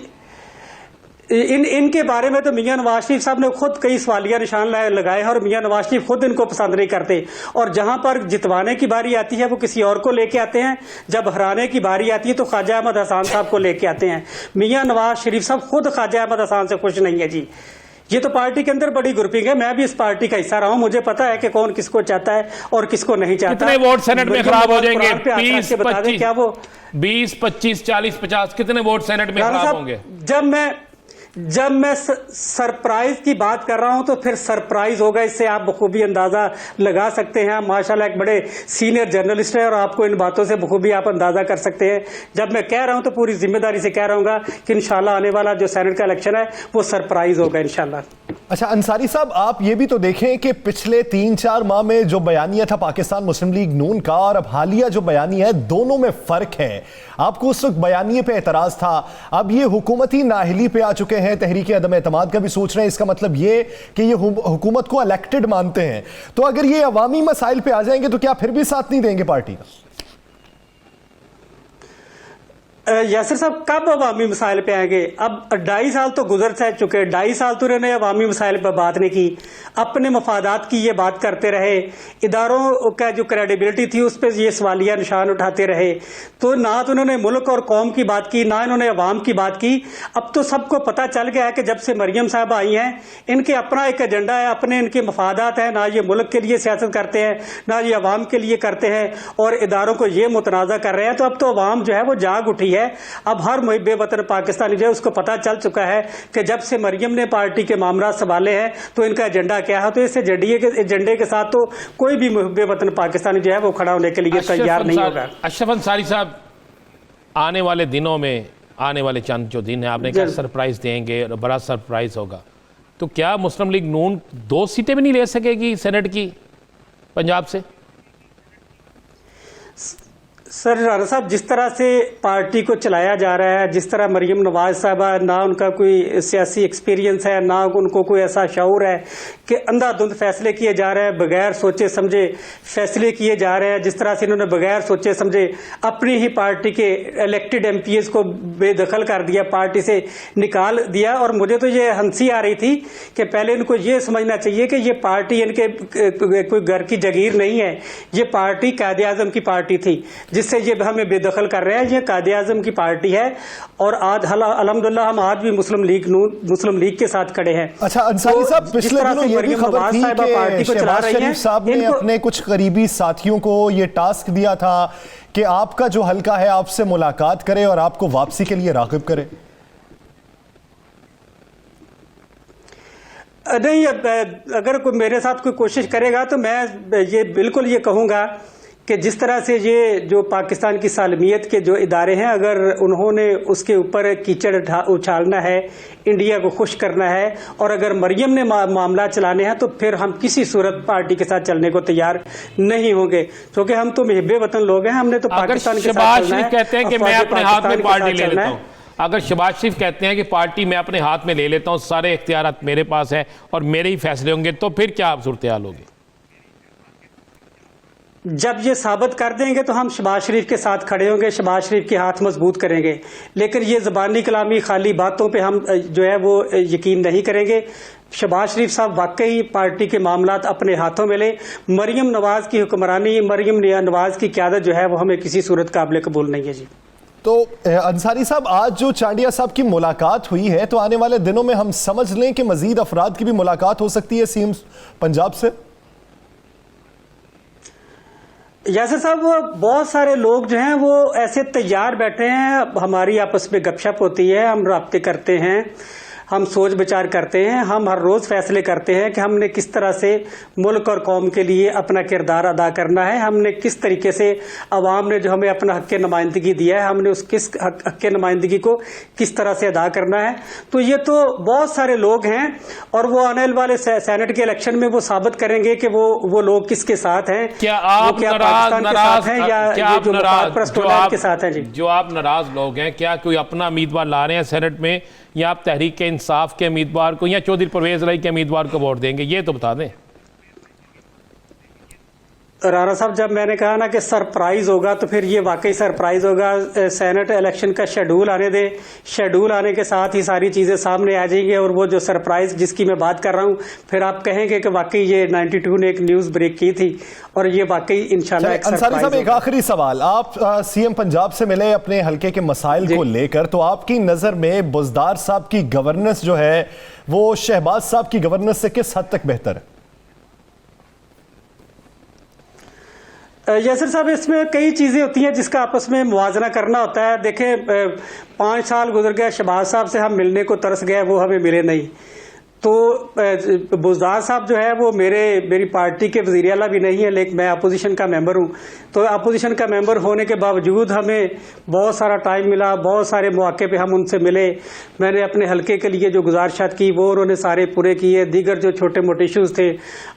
S3: इनके बारे में तो मियां नवाज शरीफ साहब ने खुद कई सवालिया निशान लगाए हैं और मियां नवाज शरीफ खुद इनको पसंद नहीं करते। और जहां पर जितवाने की बारी आती है वो किसी और को लेके आते हैं, जब हराने की बारी आती है तो ख्वाजा अहमद हसान साहब को लेके आते हैं। मियां नवाज शरीफ साहब खुद ख्वाजा अहमद हसान से खुश नहीं है जी। ये तो पार्टी के अंदर बड़ी ग्रुपिंग है। मैं भी इस पार्टी का हिस्सा रहा हूं, मुझे पता है कि कौन किसको चाहता है और किसको नहीं चाहता।
S2: कितने वोट सेनेट में खराब हो जाएंगे? 20,
S3: बता दें क्या वो
S2: 20, 25, 40, 50 कितने वोट सेनेट में खराब होंगे?
S3: जब मैं सरप्राइज की बात कर रहा हूं तो फिर सरप्राइज होगा, इससे आप बखूबी अंदाजा लगा सकते हैं। माशाल्लाह एक बड़े सीनियर जर्नलिस्ट है और आपको इन बातों से बखूबी आप अंदाजा कर सकते हैं। जब मैं कह रहा हूं तो पूरी जिम्मेदारी से कह रहा हूं कि इंशाल्लाह आने वाला जो सेनेट का इलेक्शन है वो सरप्राइज होगा इंशाल्लाह।
S1: अच्छा अंसारी साहब, आप ये भी तो देखें कि पिछले 3-4 माह में जो बयानिया था पाकिस्तान मुस्लिम लीग नून का और अब हालिया जो बयानिया है, दोनों में फर्क है। आपको उस वक्त बयानिए पे एतराज था, अब ये हुकूमती नाहिली पे आ चुके हैं, तहरीक अदम एतमाद का भी सोच रहे हैं। इसका मतलब ये कि ये हुकूमत को इलेक्टेड मानते हैं। तो अगर ये अवामी मसाइल पे आ जाएंगे तो क्या फिर भी साथ नहीं देंगे पार्टी का?
S3: यासिर साहब कब अवामी मसाइल पे आएंगे? अब 2.5 साल तो गुजर चुके, 2.5 साल तो इन्होंने अवामी मसाइल पर बात नहीं की, अपने मफादात की ये बात करते रहे, इदारों का जो क्रेडिबिलिटी थी उस पर ये सवालिया निशान उठाते रहे। तो ना तो उन्होंने मुल्क और कौम की बात की, ना इन्होंने अवाम की बात की। अब तो सबको पता चल गया है कि जब से मरियम साहब आई हैं, इनके अपना एक एजेंडा है, अपने इनके मफादात हैं। ना ये मुल्क के लिए सियासत करते हैं, ना ये अवाम के लिए करते हैं और इदारों को ये मुतनाज़ा कर रहे हैं। तो अब तो अवाम जो है वो जाग उठी है। अब हर मुहिब्बे वतन पाकिस्तानी जो है उसको पता चल चुका है कि जब से मरियम ने पार्टी के मामला संभाले हैं तो इनका एजेंडा क्या है। तो इस एजेंडे के साथ तो कोई भी मुहिब्बे वतन पाकिस्तानी जो है वो खड़ा होने के लिए तैयार नहीं होगा।
S2: अशरफ अंसारी साहब, आने वाले दिनों में, आने वाले चंद जो दिन है, आपने कहा सरप्राइज देंगे और बड़ा सरप्राइज होगा, तो क्या मुस्लिम लीग नून 2 सीटें भी नहीं ले सकेगी सेनेट की पंजाब से?
S3: सर राणा साहब, जिस तरह से पार्टी को चलाया जा रहा है, जिस तरह मरियम नवाज साहबा, ना उनका कोई सियासी एक्सपीरियंस है, ना उनको कोई ऐसा शऊर है कि अंधाधुंध फैसले किए जा रहे हैं, बगैर सोचे समझे फैसले किए जा रहे हैं। जिस तरह से इन्होंने बगैर सोचे समझे अपनी ही पार्टी के इलेक्टेड एमपीएस को बेदखल कर दिया, पार्टी से निकाल दिया। और मुझे तो ये हंसी आ रही थी कि पहले इनको ये समझना चाहिए कि ये पार्टी इनके कोई घर की जगीर नहीं है, ये पार्टी कायदे आजम की पार्टी थी, जिससे ये हमें बेदखल कर रहे हैं। ये कायदे आजम की पार्टी है और आज अल्हम्दुलिल्लाह हम आज भी मुस्लिम लीग के साथ खड़े हैं।
S1: अच्छा अंसारी साहब, पिछले दिनों ये भी खबर थी कि शहबाज शरीफ साहब ने अपने कुछ करीबी साथियों को ये टास्क दिया था कि आपका जो हलका है आपसे मुलाकात करे और आपको वापसी के लिए राग़िब करे।
S3: नहीं, अगर कोई मेरे साथ कोई कोशिश करेगा तो मैं ये बिल्कुल ये कहूँगा कि जिस तरह से ये जो पाकिस्तान की सालमियत के जो इदारे हैं, अगर उन्होंने उसके ऊपर कीचड़ उछालना है, इंडिया को खुश करना है और अगर मरियम ने मामला चलाने हैं, तो फिर हम किसी सूरत पार्टी के साथ चलने को तैयार नहीं होंगे, क्योंकि हम तो मुहिब्बे वतन लोग हैं। हमने तो पाकिस्तान के साथ चलना है।
S2: कहते हैं कि मैं अपने हाथ में पार्टी ले लेता हूँ, अगर शहबाज शरीफ कहते हैं कि पार्टी मैं अपने हाथ में ले लेता हूँ, सारे इख्तियारात मेरे पास है और मेरे ही फैसले होंगे, तो फिर क्या सूरत हाल होगी?
S3: जब ये साबित कर देंगे तो हम शहबाज शरीफ के साथ खड़े होंगे, शहबाज शरीफ के हाथ मजबूत करेंगे। लेकिन ये ज़बानी कलामी खाली बातों पे हम जो है वो यकीन नहीं करेंगे। शहबाज शरीफ साहब वाकई पार्टी के मामलात अपने हाथों में ले। मरियम नवाज की हुक्मरानी, मरियम नवाज की क़यादत जो है वो हमें किसी सूरत काबिल कबूल नहीं है जी।
S1: तो अंसारी साहब, आज जो चांडिया साहब की मुलाकात हुई है, तो आने वाले दिनों में हम समझ लें कि मजीद अफराद की भी मुलाकात हो सकती है सीएम पंजाब से?
S3: यासिर साहब, वो बहुत सारे लोग जो हैं वो ऐसे तैयार बैठे हैं। हमारी आपस में गपशप होती है, हम राब्ते करते हैं, हम सोच विचार करते हैं, हम हर रोज़ फैसले करते हैं कि हमने किस तरह से मुल्क और कौम के लिए अपना किरदार अदा करना है, हमने किस तरीके से अवाम ने जो हमें अपना हक़ नुमाइंदगी दिया है, हमने उस किस हक़ नुमाइंदगी को किस तरह से अदा करना है। तो ये तो बहुत सारे लोग हैं और वो आने वाले सेनेट के इलेक्शन में वो साबित करेंगे कि वो लोग किसके साथ हैं।
S2: क्या आप
S3: पाकिस्तान के साथ हैं या जो मुखालिफ के साथ हैं? जी,
S2: जो आप नाराज लोग हैं, क्या कोई अपना उम्मीदवार ला रहे हैं सेनेट में, या आप तहरीक इंसाफ के उम्मीदवार को या चौधरी परवेज इलाही के उम्मीदवार को वोट देंगे? ये तो बता दें।
S3: राणा साहब, जब मैंने कहा ना कि सरप्राइज होगा, तो फिर ये वाकई सरप्राइज होगा। सेनेट इलेक्शन का शेड्यूल आने दे, शेड्यूल आने के साथ ही सारी चीज़ें सामने आ जाएंगी और वो जो सरप्राइज जिसकी मैं बात कर रहा हूँ, फिर आप कहेंगे कि वाकई ये 92 ने एक न्यूज़ ब्रेक की थी और ये वाकई इंशाल्लाह एक सरप्राइज।
S1: अंसारी साहब, एक आखिरी सवाल, आप सीएम पंजाब से मिले अपने हल्के के मसाइल को लेकर, तो आपकी नज़र में बुज़दार साहब की गवर्नेंस जो है वो शहबाज साहब की गवर्नेंस से किस हद तक बेहतर है?
S3: यासिर साहब, इसमें कई चीज़ें होती हैं जिसका आपस में मुवाजना करना होता है। देखें, 5 साल गुजर गया, शहबाज साहब से हम मिलने को तरस गए, वो हमें मिले नहीं। तो बुज़दार साहब जो है वो मेरी पार्टी के वज़ीर आला भी नहीं है, लेकिन मैं अपोजिशन का मेंबर हूँ। तो अपोजिशन का मेंबर होने के बावजूद हमें बहुत सारा टाइम मिला, बहुत सारे मौके पे हम उनसे मिले। मैंने अपने हलके के लिए जो गुजारिशात की वो उन्होंने सारे पूरे किए। दीगर जो छोटे मोटे इशूज़ थे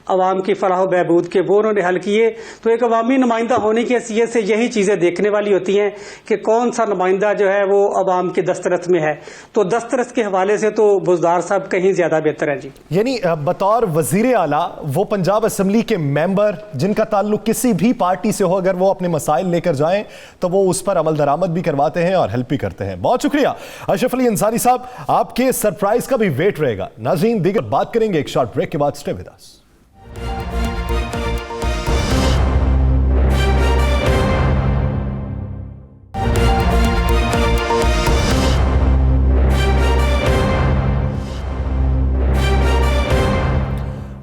S3: अवाम की फलाह बहबूद के, वो उन्होंने हल किए। तो एक अवामी नुमाइंदा होने की हैसियत से यही चीज़ें देखने वाली होती हैं कि कौन सा नुमाइंदा जो है वो अवाम के दस्तरस में है। तो दस्तरस के हवाले से तो बुज़दार साहब कहीं ज़्यादा बेहतर है जी।
S1: यानी बतौर वजीर आला वो पंजाब असम्बली के मेंबर जिनका ताल्लुक किसी भी पार्टी से हो, अगर वो अपने मसाइल लेकर जाएं तो वो उस पर अमल दरामद भी करवाते हैं और हेल्प भी करते हैं। बहुत शुक्रिया अशरफ अली अंसारी साहब, आपके सरप्राइज का भी वेट रहेगा। नाज़रीन, दीगर बात करेंगे एक शॉर्ट ब्रेक के बाद। Stay with us.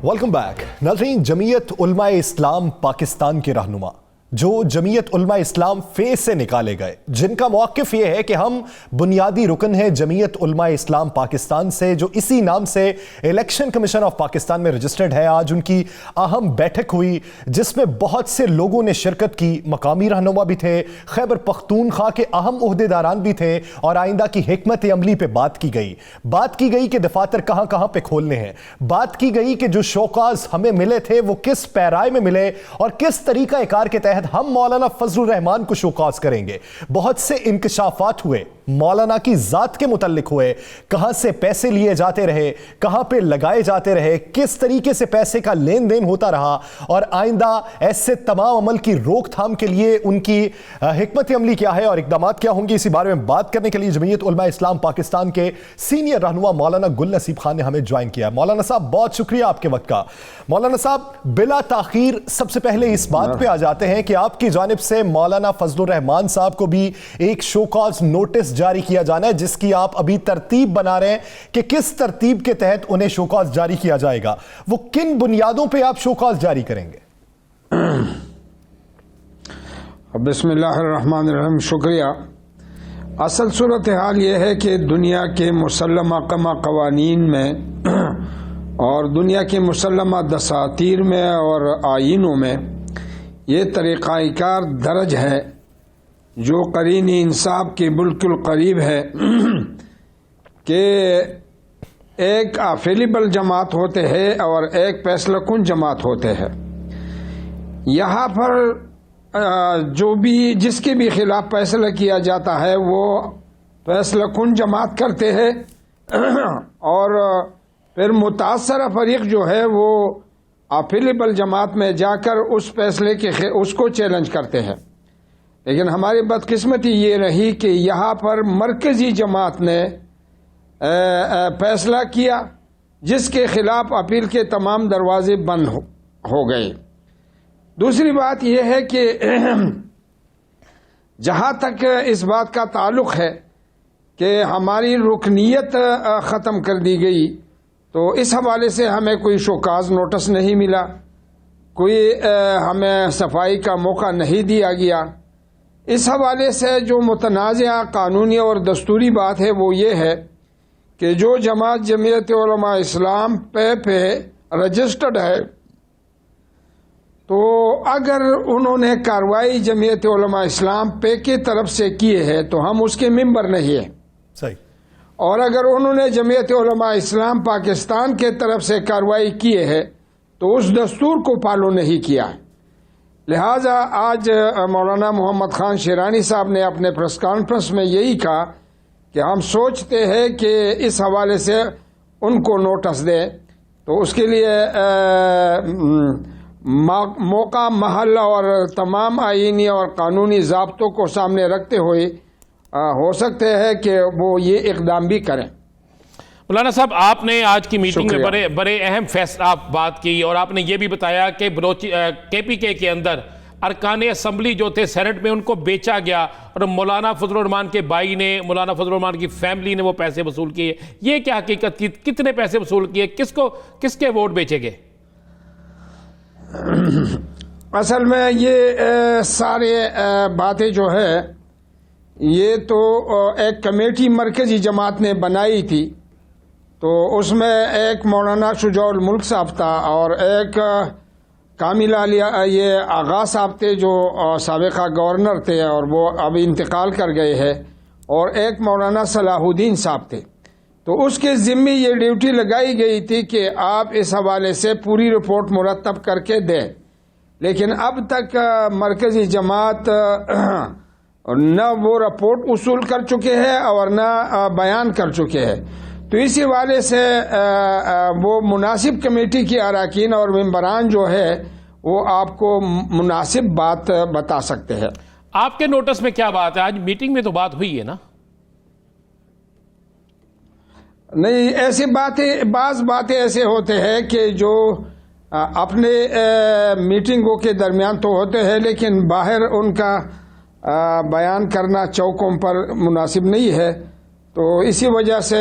S1: Welcome back. नाज़रीन, जमीयत उलमा इस्लाम पाकिस्तान के रहनुमा जो जमीयत उलमा इस्लाम फेस से निकाले गए, जिनका मौक़िफ़ यह है कि हम बुनियादी रुकन हैं जमीयत उलमा इस्लाम पाकिस्तान से, जो इसी नाम से इलेक्शन कमीशन ऑफ पाकिस्तान में रजिस्टर्ड है। आज उनकी अहम बैठक हुई जिसमें बहुत से लोगों ने शिरकत की। मकामी रहनुमा भी थे, खैबर पख्तूनख्वा के अहम ओहदेदारान भी थे और आइंदा की हिकमत अमली पे बात की गई। बात की गई कि दफातर कहाँ कहाँ पे खोलने हैं। बात की गई कि जो शौकाज हमें मिले थे वो किस पैराए में मिले और किस तरीका कार के तहत तहत हम मौलाना फजलुर रहमान को शोकॉज करेंगे। बहुत से इंकशाफात हुए, मौलाना की जात के मुतल्लिक हुए, कहां से पैसे लिए जाते रहे, कहां पे लगाए जाते रहे, किस तरीके से पैसे का लेन देन होता रहा, और आइंदा ऐसे तमाम अमल की रोकथाम के लिए उनकी हिकमत अमली क्या है और इकदाम क्या होंगे। इसी बारे में बात करने के लिए जमीयत उलमा इस्लाम पाकिस्तान के सीनियर रहनुमा मौलाना गुल नसीब खान ने हमें ज्वाइन किया। मौलाना साहब, बहुत शुक्रिया आपके वक्त का। मौलाना साहब, बिला ताखीर सबसे पहले इस बात पे आ जाते हैं कि आपकी जानिब से मौलाना फजलुर रहमान साहब को भी एक शो कॉज नोटिस जारी किया जाना है, जिसकी आप अभी तरतीब बना रहे हैं कि किस तरतीब के तहत उन्हें शो कॉज जारी किया जाएगा। वो किन बुनियादों पे आप शो कॉज जारी करेंगे?
S4: बिस्मिल्लाहिर्रहमानिर्रहीम। शुक्रिया। असल सूरत हाल ये है कि दुनिया के मुसल्लमा कवानीन में और दुनिया के मुसल्लमा दसातीर में और आइनों में ये तरीक़ाकार दर्ज है जो करीन इंसाफ के बिल्कुल करीब है कि एक अफेलेबल जमात होते हैं और एक फैसला कुन जमात होते हैं। यहाँ पर जो भी जिसके भी खिलाफ फैसला किया जाता है वो फैसला कुन जमात करते हैं और फिर मुतासरा फरीक जो है वो अफेलेबल जमात में जाकर उस फैसले के उसको चैलेंज करते हैं। लेकिन हमारी बदकिस्मती ये रही कि यहाँ पर मरकजी जमात ने फैसला किया जिसके खिलाफ अपील के तमाम दरवाजे बंद हो गए। दूसरी बात यह है कि जहाँ तक इस बात का ताल्लुक है कि हमारी रुकनीयत ख़त्म कर दी गई, तो इस हवाले से हमें कोई शोकाज नोटिस नहीं मिला, कोई हमें सफाई का मौका नहीं दिया गया। इस हवाले से जो मुतनाज़ा कानूनी और दस्तूरी बात है वो ये है कि जो जमात जमीयत उलमा इस्लाम पे रजिस्टर्ड है, तो अगर उन्होंने कार्रवाई जमीयत उलमा इस्लाम पे की तरफ से किए है तो हम उसके मेंबर नहीं है।
S1: सही।
S4: और अगर उन्होंने जमीयत उलमा इस्लाम पाकिस्तान के तरफ से कार्रवाई किए है तो उस दस्तूर को फॉलो नहीं किया है। लिहाजा आज मौलाना मोहम्मद खान शेरानी साहब ने अपने प्रेस कॉन्फ्रेंस में यही कहा कि हम सोचते हैं कि इस हवाले से उनको नोटिस दें, तो उसके लिए मौका, महल और तमाम आईनी और कानूनी ज़ाब्तों को सामने रखते हुए हो सकते हैं कि वो ये इक़दाम भी करें।
S2: मौलाना साहब, आपने आज की मीटिंग में बड़े अहम फैसला आप बात की और आपने ये भी बताया कि KPK के अंदर अरकान असम्बली जो थे सेनेट में उनको बेचा गया और मौलाना फजलुर रहमान के भाई ने, मौलाना फजलुर रहमान की फैमिली ने वो पैसे वसूल किए। ये क्या हकीकत, कितने पैसे वसूल किए, किसके वोट बेचे गए?
S4: असल में ये सारे बातें जो है ये तो एक कमेटी मरकजी जमात ने बनाई थी, तो उसमें एक मौलाना शुजाउल मुल्क साहब था और एक कामिल ये आगा साहब थे जो साबिका गवर्नर थे और वो अब इंतकाल कर गए हैं, और एक मौलाना सलाहुद्दीन साहब थे। तो उसके ज़िम्मे ये ड्यूटी लगाई गई थी कि आप इस हवाले से पूरी रिपोर्ट मुरतब करके दें। लेकिन अब तक मरकजी जमात न वो रिपोर्ट उसूल कर चुके हैं और न बयान कर चुके हैं। तो इसी हवाले से वो मुनासिब कमेटी की अरकान और मेंबरान जो है वो आपको मुनासिब बात बता सकते हैं।
S2: आपके नोटिस में क्या बात है? आज मीटिंग में तो बात हुई है ना?
S4: नहीं, ऐसी बातें, बाज़ बातें ऐसे होते हैं कि जो अपने मीटिंगों के दरमियान तो होते हैं लेकिन बाहर उनका बयान करना चौकों पर मुनासिब नहीं है। तो इसी वजह से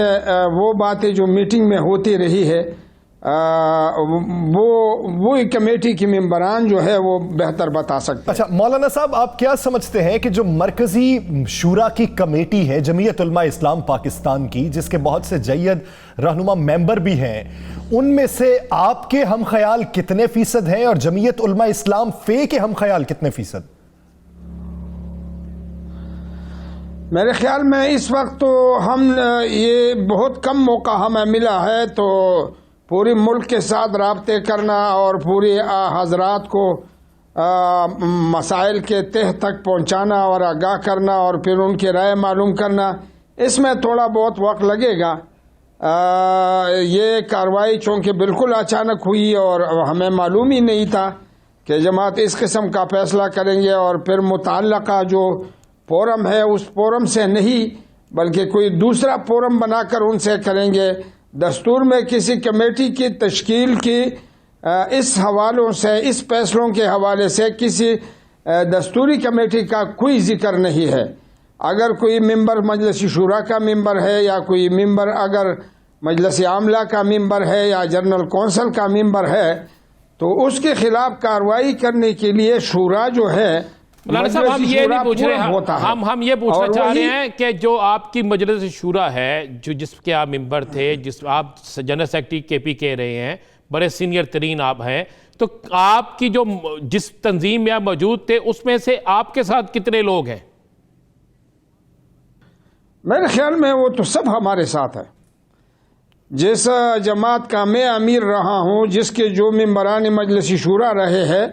S4: वो बातें जो मीटिंग में होती रही है वो कमेटी की मेंबरान जो है वो बेहतर बता सकते हैं।
S1: अच्छा मौलाना साहब, आप क्या समझते हैं कि जो मरकजी शूरा की कमेटी है जमीयत उलमा इस्लाम पाकिस्तान की, जिसके बहुत से जय्यद रहनुमा मेंबर भी हैं, उनमें से आपके हम ख्याल कितने फीसद हैं और जमीयत उलमा इस्लाम फे के हम ख्याल कितने फीसद?
S4: मेरे ख्याल में इस वक्त तो हम ये बहुत कम मौका हमें मिला है, तो पूरे मुल्क के साथ राब्ते करना और पूरे हजरात को मसाइल के तह तक पहुंचाना और आगाह करना और फिर उनकी राय मालूम करना, इसमें थोड़ा बहुत वक्त लगेगा। ये कार्रवाई चूँकि बिल्कुल अचानक हुई और हमें मालूम ही नहीं था कि जमात इस किस्म का फैसला करेंगे, और फिर मुतल्लका जो फोरम है उस फोरम से नहीं बल्कि कोई दूसरा फोरम बनाकर उनसे करेंगे। दस्तूर में किसी कमेटी की तश्कील की इस हवालों से, इस फैसलों के हवाले से किसी दस्तूरी कमेटी का कोई जिक्र नहीं है। अगर कोई मेंबर मजलिस शूरा का मेंबर है या कोई मेंबर अगर मजलिस आमला का मेंबर है या जनरल कौंसिल का मेंबर है तो उसके खिलाफ कार्रवाई करने के लिए शूरा जो है,
S2: मौलाना साहब हम ये नहीं पूछ रहे, हम ये पूछना चाह रहे हैं कि जो आपकी मजलिस शूरा है, जो जिसके आप मेंबर थे, जिस आप जनरल सेक्रेटरी केपी कह रहे हैं, बड़े सीनियर तरीन आप हैं, तो आपकी जो जिस तंजीम में आप मौजूद थे उसमें से आपके साथ कितने लोग हैं?
S4: मेरे ख्याल में वो तो सब हमारे साथ है। जिस जमात का मैं अमीर रहा हूं, जिसके जो मेंबरान मजलिस शूरा रहे हैं,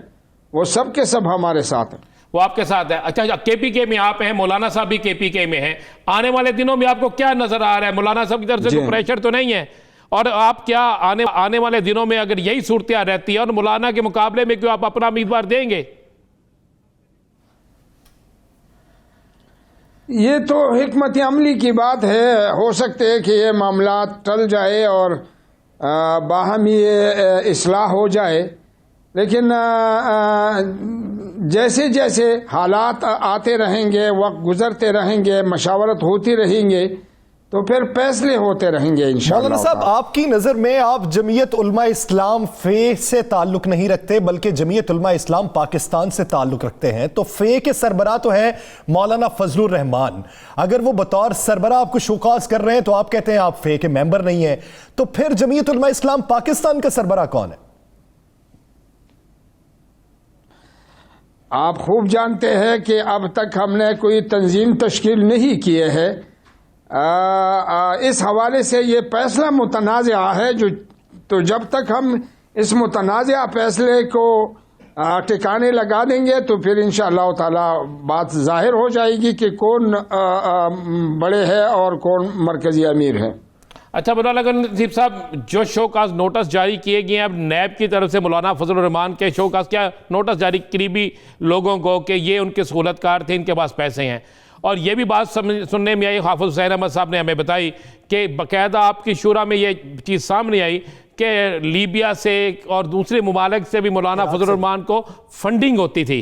S4: वो सब के सब हमारे साथ हैं।
S2: वो आपके साथ है। अच्छा, केपीके में आप हैं, मौलाना साहब भी केपीके में हैं। आने वाले दिनों में आपको क्या नजर आ रहा है? मौलाना साहब की तरफ से कोई प्रेशर तो नहीं है? और आप क्या आने वाले दिनों में अगर यही सूरत रहती है और मौलाना के मुकाबले में क्यों आप अपना उम्मीदवार देंगे?
S4: ये तो हिकमत अमली की बात है। हो सकते है कि ये मामला टल जाए और बाहमी इस्लाह हो जाए, लेकिन जैसे जैसे हालात आते रहेंगे, वक्त गुजरते रहेंगे, मशावरत होती रहेंगे, तो फिर फैसले होते रहेंगे इंशाअल्लाह।
S1: मौलाना साहब, आपकी नज़र में आप जमीयत उलमा इस्लाम फे से ताल्लुक नहीं रखते बल्कि जमीयत उलमा इस्लाम पाकिस्तान से ताल्लुक रखते हैं, तो फे के सरबराह तो है मौलाना फजलुर रहमान। अगर वो बतौर सरबराह आपको शोकाज कर रहे हैं तो आप कहते हैं आप फे के मेंबर नहीं है, तो फिर जमीयत उलमा इस्लाम पाकिस्तान का सरबराह कौन है?
S4: आप खूब जानते हैं कि अब तक हमने कोई तंजीम तश्कील नहीं किए हैं। इस हवाले से ये फैसला मुतनाज़ा है, जो तो जब तक हम इस मुतनाज़ा फैसले को टिकाने लगा देंगे तो फिर इंशाअल्लाह ताला बात जाहिर हो जाएगी कि कौन बड़े हैं और कौन मरकजी अमीर है।
S2: अच्छा मौलाना नसीब साहब, जो शोकाज नोटिस जारी किए गए हैं अब नैब की तरफ से मौलाना फजलुर रहमान के शोकाज क्या नोटिस जारी करीबी लोगों को कि ये उनके सहूलतकार थे, इनके पास पैसे हैं, और ये भी बात सुनने में आई, हाफिज हुसैन अहमद साहब ने हमें बताई कि बाकायदा आपकी शूरा में ये चीज़ सामने आई कि लीबिया से और दूसरे ममालिक से भी मौलाना फजलुर रहमान को फंडिंग होती थी।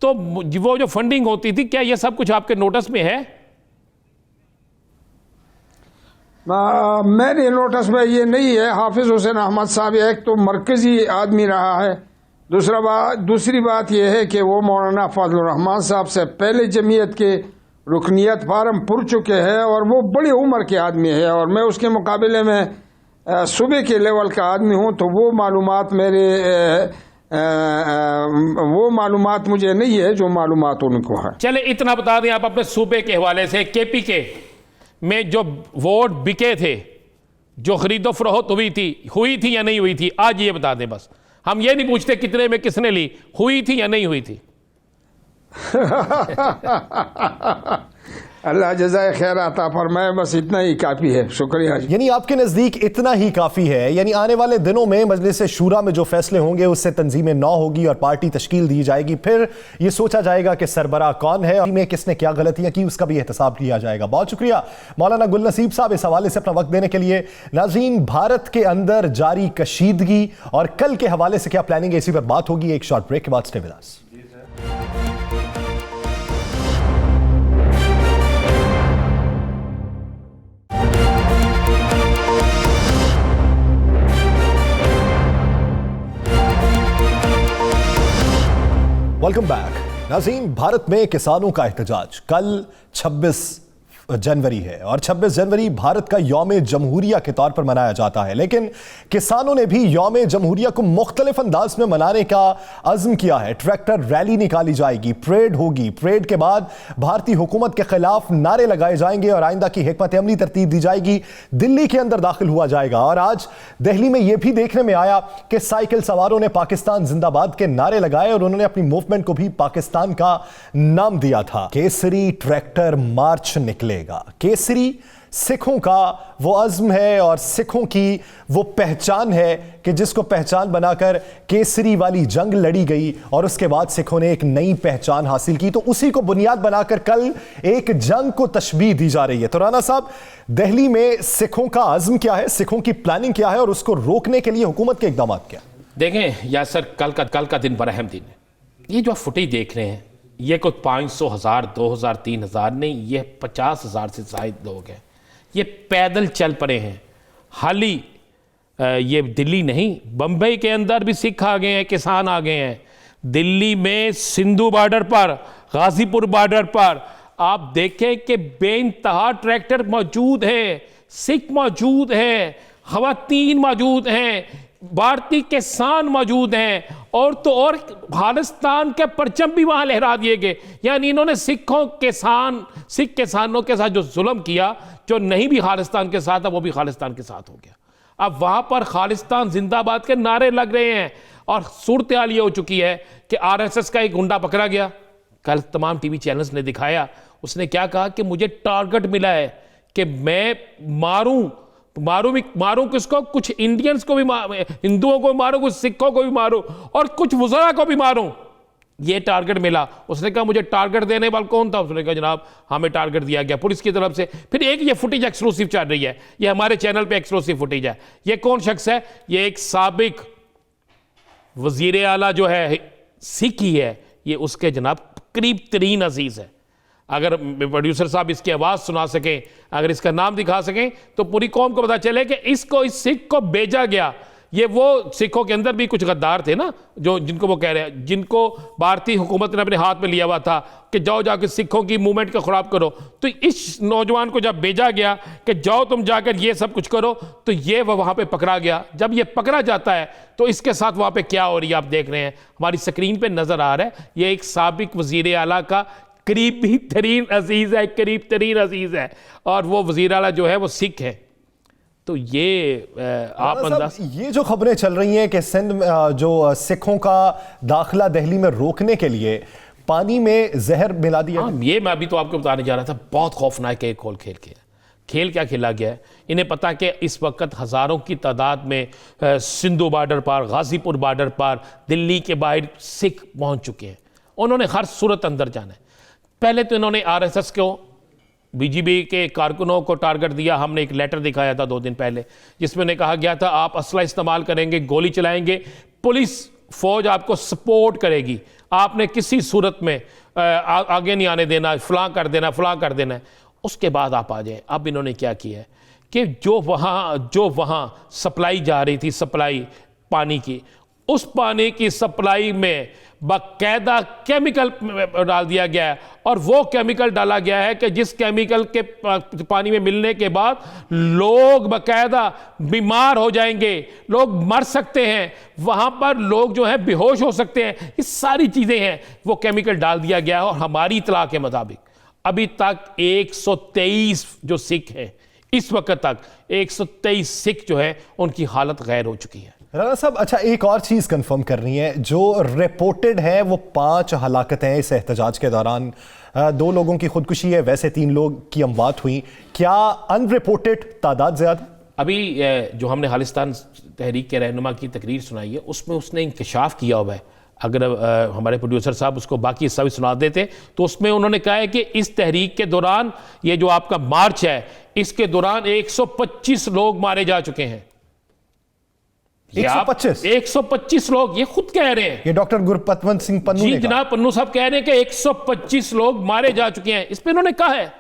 S2: तो वो जो फंडिंग होती थी, क्या ये सब कुछ आपके नोटिस में है?
S4: मेरे नोटिस में ये नहीं है। हाफिज हुसैन अहमद साहब एक तो मरकजी आदमी रहा है, दूसरी बात यह है कि वो मौलाना फजलुर रहमान साहब से पहले जमीयत के रुकनियत फार्म पुर चुके हैं और वो बड़ी उम्र के आदमी है और मैं उसके मुकाबले में सूबे के लेवल का आदमी हूँ, तो वो मालूमात मुझे नहीं है जो मालूमात उनको है।
S2: चले इतना बता दें आप अपने सूबे के हवाले से, केपीके में जो वोट बिके थे, जो खरीदो फरोख्त हुई थी या नहीं हुई थी, आज ये बता दें बस। हम ये नहीं पूछते कितने में किसने ली, हुई थी या नहीं हुई थी।
S4: अल्लाह जज़ाए खैर आता फरमाए, बस इतना ही काफ़ी है। शुक्रिया जी।
S1: यानी आपके नज़दीक इतना ही काफ़ी है, यानी आने वाले दिनों में मजलिस शूरा में जो फैसले होंगे उससे तंजीमें नौ होगी और पार्टी तश्कील दी जाएगी, फिर ये सोचा जाएगा कि सरबराह कौन है और में किसने क्या गलतियां की उसका भी एहतसाब किया जाएगा। बहुत शुक्रिया मौलाना गुल नसीब साहब इस हवाले से अपना वक्त देने के लिए। नाज़रीन, भारत के अंदर जारी कशीदगी और कल के हवाले से क्या प्लानिंग है, इसी पर बात होगी एक शॉर्ट ब्रेक के बाद। Stay with us. Welcome back. नाज़रीन, भारत में किसानों का एहतजाज कल 26 जनवरी है और 26 जनवरी भारत का यौम जमहूरिया के तौर पर मनाया जाता है, लेकिन किसानों ने भी यौम जमहूरिया को मुख्तलिफ अंदाज में मनाने का अज़्म किया है। ट्रैक्टर रैली निकाली जाएगी, परेड होगी, परेड के बाद भारतीय हुकूमत के खिलाफ नारे लगाए जाएंगे और आइंदा की हिकमत अमली तरतीब दी जाएगी। दिल्ली के अंदर दाखिल हुआ जाएगा और आज दिल्ली में यह भी देखने में आया कि साइकिल सवारों ने पाकिस्तान जिंदाबाद के नारे लगाए और उन्होंने अपनी मूवमेंट को भी पाकिस्तान का नाम दिया था। केसरी ट्रैक्टर मार्च निकलेगा। केसरी सिखों का वो अज़्म है और सिखों की वो पहचान है कि जिसको पहचान बनाकर केसरी वाली जंग लड़ी गई और उसके बाद सिखों ने एक नई पहचान हासिल की, तो उसी को बुनियाद बनाकर कल एक जंग को तशबीह दी जा रही है। तो राना साहब, दिल्ली में सिखों का अज़्म क्या है, सिखों की प्लानिंग क्या है और उसको रोकने के लिए हुकूमत के इक़दाम क्या?
S2: देखें यासर, कल का दिन बड़ा अहम दिन है। ये जो फुटेज देख रहे हैं, ये कोई 500, 1000, 2000, 3000 नहीं, ये 50,000 से ज़ायद लोग हैं। ये पैदल चल पड़े हैं। हाल ही ये दिल्ली नहीं, बम्बई के अंदर भी सिख आ गए हैं, किसान आ गए हैं। दिल्ली में सिंधु बॉर्डर पर, गाजीपुर बॉर्डर पर आप देखें कि बेइंतहा ट्रैक्टर मौजूद हैं, सिख मौजूद हैं, ख़वातीन मौजूद हैं, भारतीय किसान मौजूद हैं और तो और खालिस्तान के परचम भी वहां लहरा दिए गए। यानी इन्होंने सिख किसानों के साथ जो जुल्म किया, जो नहीं भी खालिस्तान के साथ था वो भी खालिस्तान के साथ हो गया। अब वहां पर खालिस्तान जिंदाबाद के नारे लग रहे हैं और सूरत हाल ये हो चुकी है कि आरएसएस का एक गुंडा पकड़ा गया। कल तमाम टीवी चैनल्स ने दिखाया, उसने क्या कहा कि मुझे टारगेट मिला है कि मैं मारूं किसको, कुछ इंडियंस को भी हिंदुओं को भी मारूं, कुछ सिखों को भी मारूं और कुछ वज़रा को भी मारूं। ये टारगेट मिला। उसने कहा मुझे टारगेट देने वाला कौन था? उसने कहा जनाब हमें टारगेट दिया गया पुलिस की तरफ से। फिर एक ये फुटेज एक्सक्लूसिव चल रही है, ये हमारे चैनल पे एक्सक्लूसिव फुटेज है। ये कौन शख्स है? ये एक साबिक वजीर आला जो है, सिख ही है, ये उसके जनाब करीब तरीन अजीज है। अगर प्रोड्यूसर साहब इसकी आवाज़ सुना सकें, अगर इसका नाम दिखा सकें, तो पूरी कौम को पता चले कि इस सिख को भेजा गया। ये वो सिखों के अंदर भी कुछ गद्दार थे ना, जिनको वो कह रहे हैं, जिनको भारतीय हुकूमत ने अपने हाथ में लिया हुआ था कि जाओ जाकर सिखों की मूवमेंट को खराब करो। तो इस नौजवान को जब भेजा गया कि जाओ तुम जाकर ये सब कुछ करो, तो ये वहाँ पे पकड़ा गया। जब ये पकड़ा जाता है तो इसके साथ वहाँ पे क्या हो रही है आप देख रहे हैं, हमारी स्क्रीन पे नजर आ रहा है। ये एक साबिक वजीर आला का करीबी तरीन अजीज है, करीब तरीन अजीज है, और वो वजीर आला जो है वो सिख है। तो ये आप अंदाज,
S1: ये जो खबरें चल रही हैं कि सिंध जो सिखों का दाखिला दिल्ली में रोकने के लिए पानी में जहर मिला दिया।
S2: हाँ, ये मैं अभी तो आपको बताने जा रहा था। बहुत खौफनाक एक खेल क्या खेला गया है। इन्हें पता कि इस वक्त हज़ारों की तादाद में सिंधु बॉर्डर पर, गाजीपुर बॉर्डर पर, दिल्ली के बाहर सिख पहुंच चुके हैं। उन्होंने हर सूरत अंदर जाना है। पहले तो इन्होंने आरएसएस को, बीजेपी के कारकुनों को टारगेट दिया। हमने एक लेटर दिखाया था 2 दिन पहले, जिसमें ने कहा गया था आप असला इस्तेमाल करेंगे, गोली चलाएंगे, पुलिस फौज आपको सपोर्ट करेगी, आपने किसी सूरत में आगे नहीं आने देना, फलां कर देना है। उसके बाद आप आ जाए। अब इन्होंने क्या किया है कि जो वहाँ सप्लाई जा रही थी, सप्लाई पानी की, उस पानी की सप्लाई में बाकायदा केमिकल डाल दिया गया है। और वो केमिकल डाला गया है कि जिस केमिकल के पानी में मिलने के बाद लोग बाकायदा बीमार हो जाएंगे, लोग मर सकते हैं, वहाँ पर लोग जो है बेहोश हो सकते हैं। ये सारी चीज़ें हैं, वो केमिकल डाल दिया गया है। और हमारी इत्तला के मुताबिक अभी तक 123 जो सिख हैं, इस वक्त तक 123 सिख जो है उनकी हालत गैर हो चुकी है।
S1: राना साहब, अच्छा एक और चीज़ कंफर्म करनी है, जो रिपोर्टेड है वो 5 हलाकतें इस एहतजाज के दौरान, 2 लोगों की खुदकुशी है, वैसे 3 लोग की अमवात हुई। क्या अनरिपोर्टेड तादाद ज़्यादा?
S2: अभी जो हमने खालिस्तान तहरीक के रहनुमा की तकरीर सुनाई है, उसमें उसने इंकशाफ किया हुआ है। अगर हमारे प्रोड्यूसर साहब उसको बाकी हिस्सा भी सुना देते, तो उसमें उन्होंने कहा है कि इस तहरीक के दौरान, ये जो आपका मार्च है, इसके दौरान 125 लोग मारे जा चुके हैं। 125 लोग, ये खुद कह रहे हैं।
S1: ये डॉक्टर गुरपतवंत सिंह पन्नू
S2: जी जनाब पन्नू साहब कह रहे हैं कि 125 लोग मारे जा चुके हैं। इस पे इन्होंने कहा है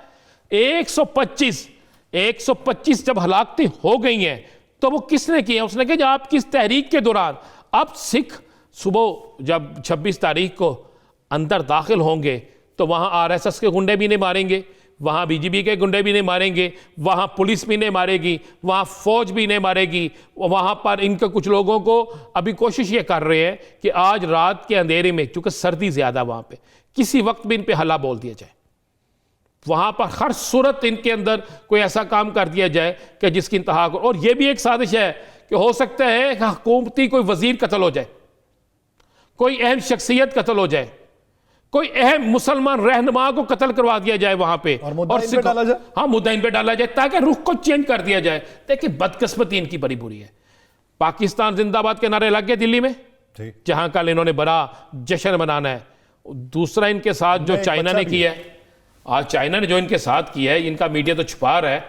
S2: 125 जब हलाकतें हो गई हैं तो वो किसने की है? उसने कहा जब आप किस तहरीक के दौरान, अब सिख सुबह जब 26 तारीख को अंदर दाखिल होंगे तो वहां आरएसएस के गुंडे भी नहीं मारेंगे, वहाँ बीजीपी के गुंडे भी नहीं मारेंगे, वहाँ पुलिस भी नहीं मारेगी, वहाँ फौज भी नहीं मारेगी। वहाँ पर इनके कुछ लोगों को अभी कोशिश ये कर रहे हैं कि आज रात के अंधेरे में, चूँकि सर्दी ज़्यादा वहाँ पे, किसी वक्त भी इन पे हल्ला बोल दिया जाए, वहाँ पर हर सूरत इनके अंदर कोई ऐसा काम कर दिया जाए कि जिसकी इंतहा को। और ये भी एक साजिश है कि हो सकता है कि हुकूमती कोई वजीर कत्ल हो जाए, कोई अहम शख्सियत कत्ल हो जाए, कोई अहम मुसलमान रहनुमा को कत्ल करवा दिया जाए वहां पे,
S1: और मुद्दाइन पे डाला जाए।
S2: हाँ, मुद्दाइन पे डाला जाए ताकि रुख को चेंज कर दिया जाए। देखिए, बदकिस्मती इनकी बड़ी बुरी है। पाकिस्तान जिंदाबाद के नारे लग गए दिल्ली में, जहां कल इन्होंने बड़ा जश्न मनाना है। दूसरा, इनके साथ जो चाइना ने किया है, आज चाइना ने जो इनके साथ किया है, इनका मीडिया तो छुपा रहा है,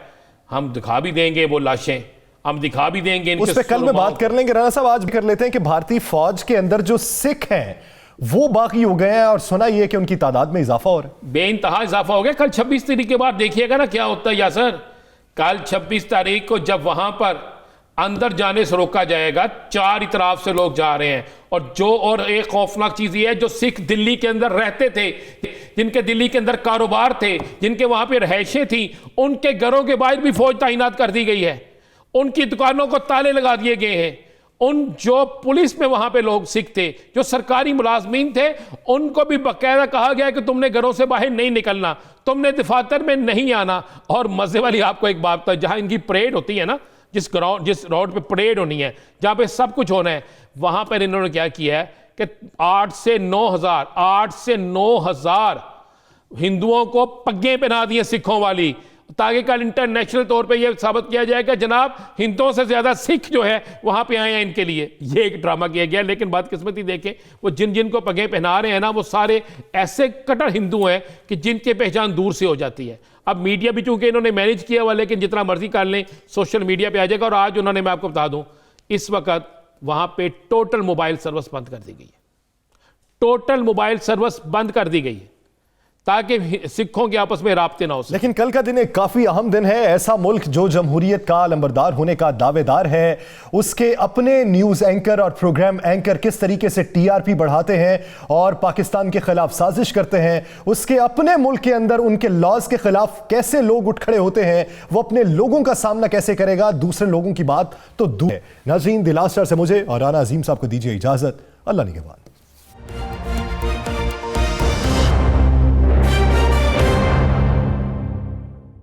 S2: हम दिखा भी देंगे वो लाशें, हम दिखा भी देंगे।
S1: उस पे कल में बात कर लेंगे। राणा साहब, आज भी कर लेते हैं कि भारतीय फौज के अंदर जो सिख हैं वो बाकी हो गए हैं और सुना ये कि उनकी तादाद में इजाफा हो रहा है।
S2: बेइंतहा इजाफा हो गया। कल 26 तारीख के बाद देखिएगा ना क्या होता है यासर। कल 26 तारीख को जब वहां पर अंदर जाने से रोका जाएगा, चार तरफ से लोग जा रहे हैं, और एक खौफनाक चीज ये है, जो सिख दिल्ली के अंदर रहते थे, जिनके दिल्ली के अंदर कारोबार थे, जिनके वहां पे रहायशें थी, उनके घरों के बाहर भी फौज तैनात कर दी गई है, उनकी दुकानों को ताले लगा दिए गए हैं। उन जो पुलिस में वहां पे लोग सिख थे, जो सरकारी मुलाजमीन थे, उनको भी बाकायदा कहा गया कि तुमने घरों से बाहर नहीं निकलना, तुमने दफातर में नहीं आना। और मजे वाली आपको एक बात, जहां इनकी परेड होती है ना, जिस रोड पे परेड होनी है, जहां पे सब कुछ होना है, वहां पर इन्होंने क्या किया है कि 8 से 9 हजार हिंदुओं को पग्गें पहना दी सिखों वाली, ताकि कल इंटरनेशनल तौर पे यह साबित किया जाए कि जनाब हिंदुओं से ज्यादा सिख जो है वहां पे आए हैं इनके लिए। ये एक ड्रामा किया गया। लेकिन बदकिस्मती देखें, वो जिन को पगें पहना रहे हैं ना, वो सारे ऐसे कट्टर हिंदू हैं कि जिनकी पहचान दूर से हो जाती है। अब मीडिया भी चूंकि इन्होंने मैनेज किया हुआ, लेकिन जितना मर्जी कर लें सोशल मीडिया पे आ जाएगा। और आज उन्होंने, मैं आपको बता दूं, इस वक्त वहां पे टोटल मोबाइल सर्विस बंद कर दी गई है। टोटल मोबाइल सर्विस बंद कर दी गई है ताकि सिखों के आपस में राब्ते ना हो सके।
S1: लेकिन कल का दिन एक काफी अहम दिन है। ऐसा मुल्क जो जमहूरियत का लंबरदार होने का दावेदार है, उसके अपने न्यूज एंकर और प्रोग्राम एंकर किस तरीके से टीआरपी बढ़ाते हैं और पाकिस्तान के खिलाफ साजिश करते हैं, उसके अपने मुल्क के अंदर उनके लॉज के खिलाफ कैसे लोग उठ खड़े होते हैं, वो अपने लोगों का सामना कैसे करेगा, दूसरे लोगों की बात तो दूर है। नाज़रीन, द लास्ट आवर से मुझे और राना अजीम साहब को दीजिए इजाजत। अल्लाह निगहबान।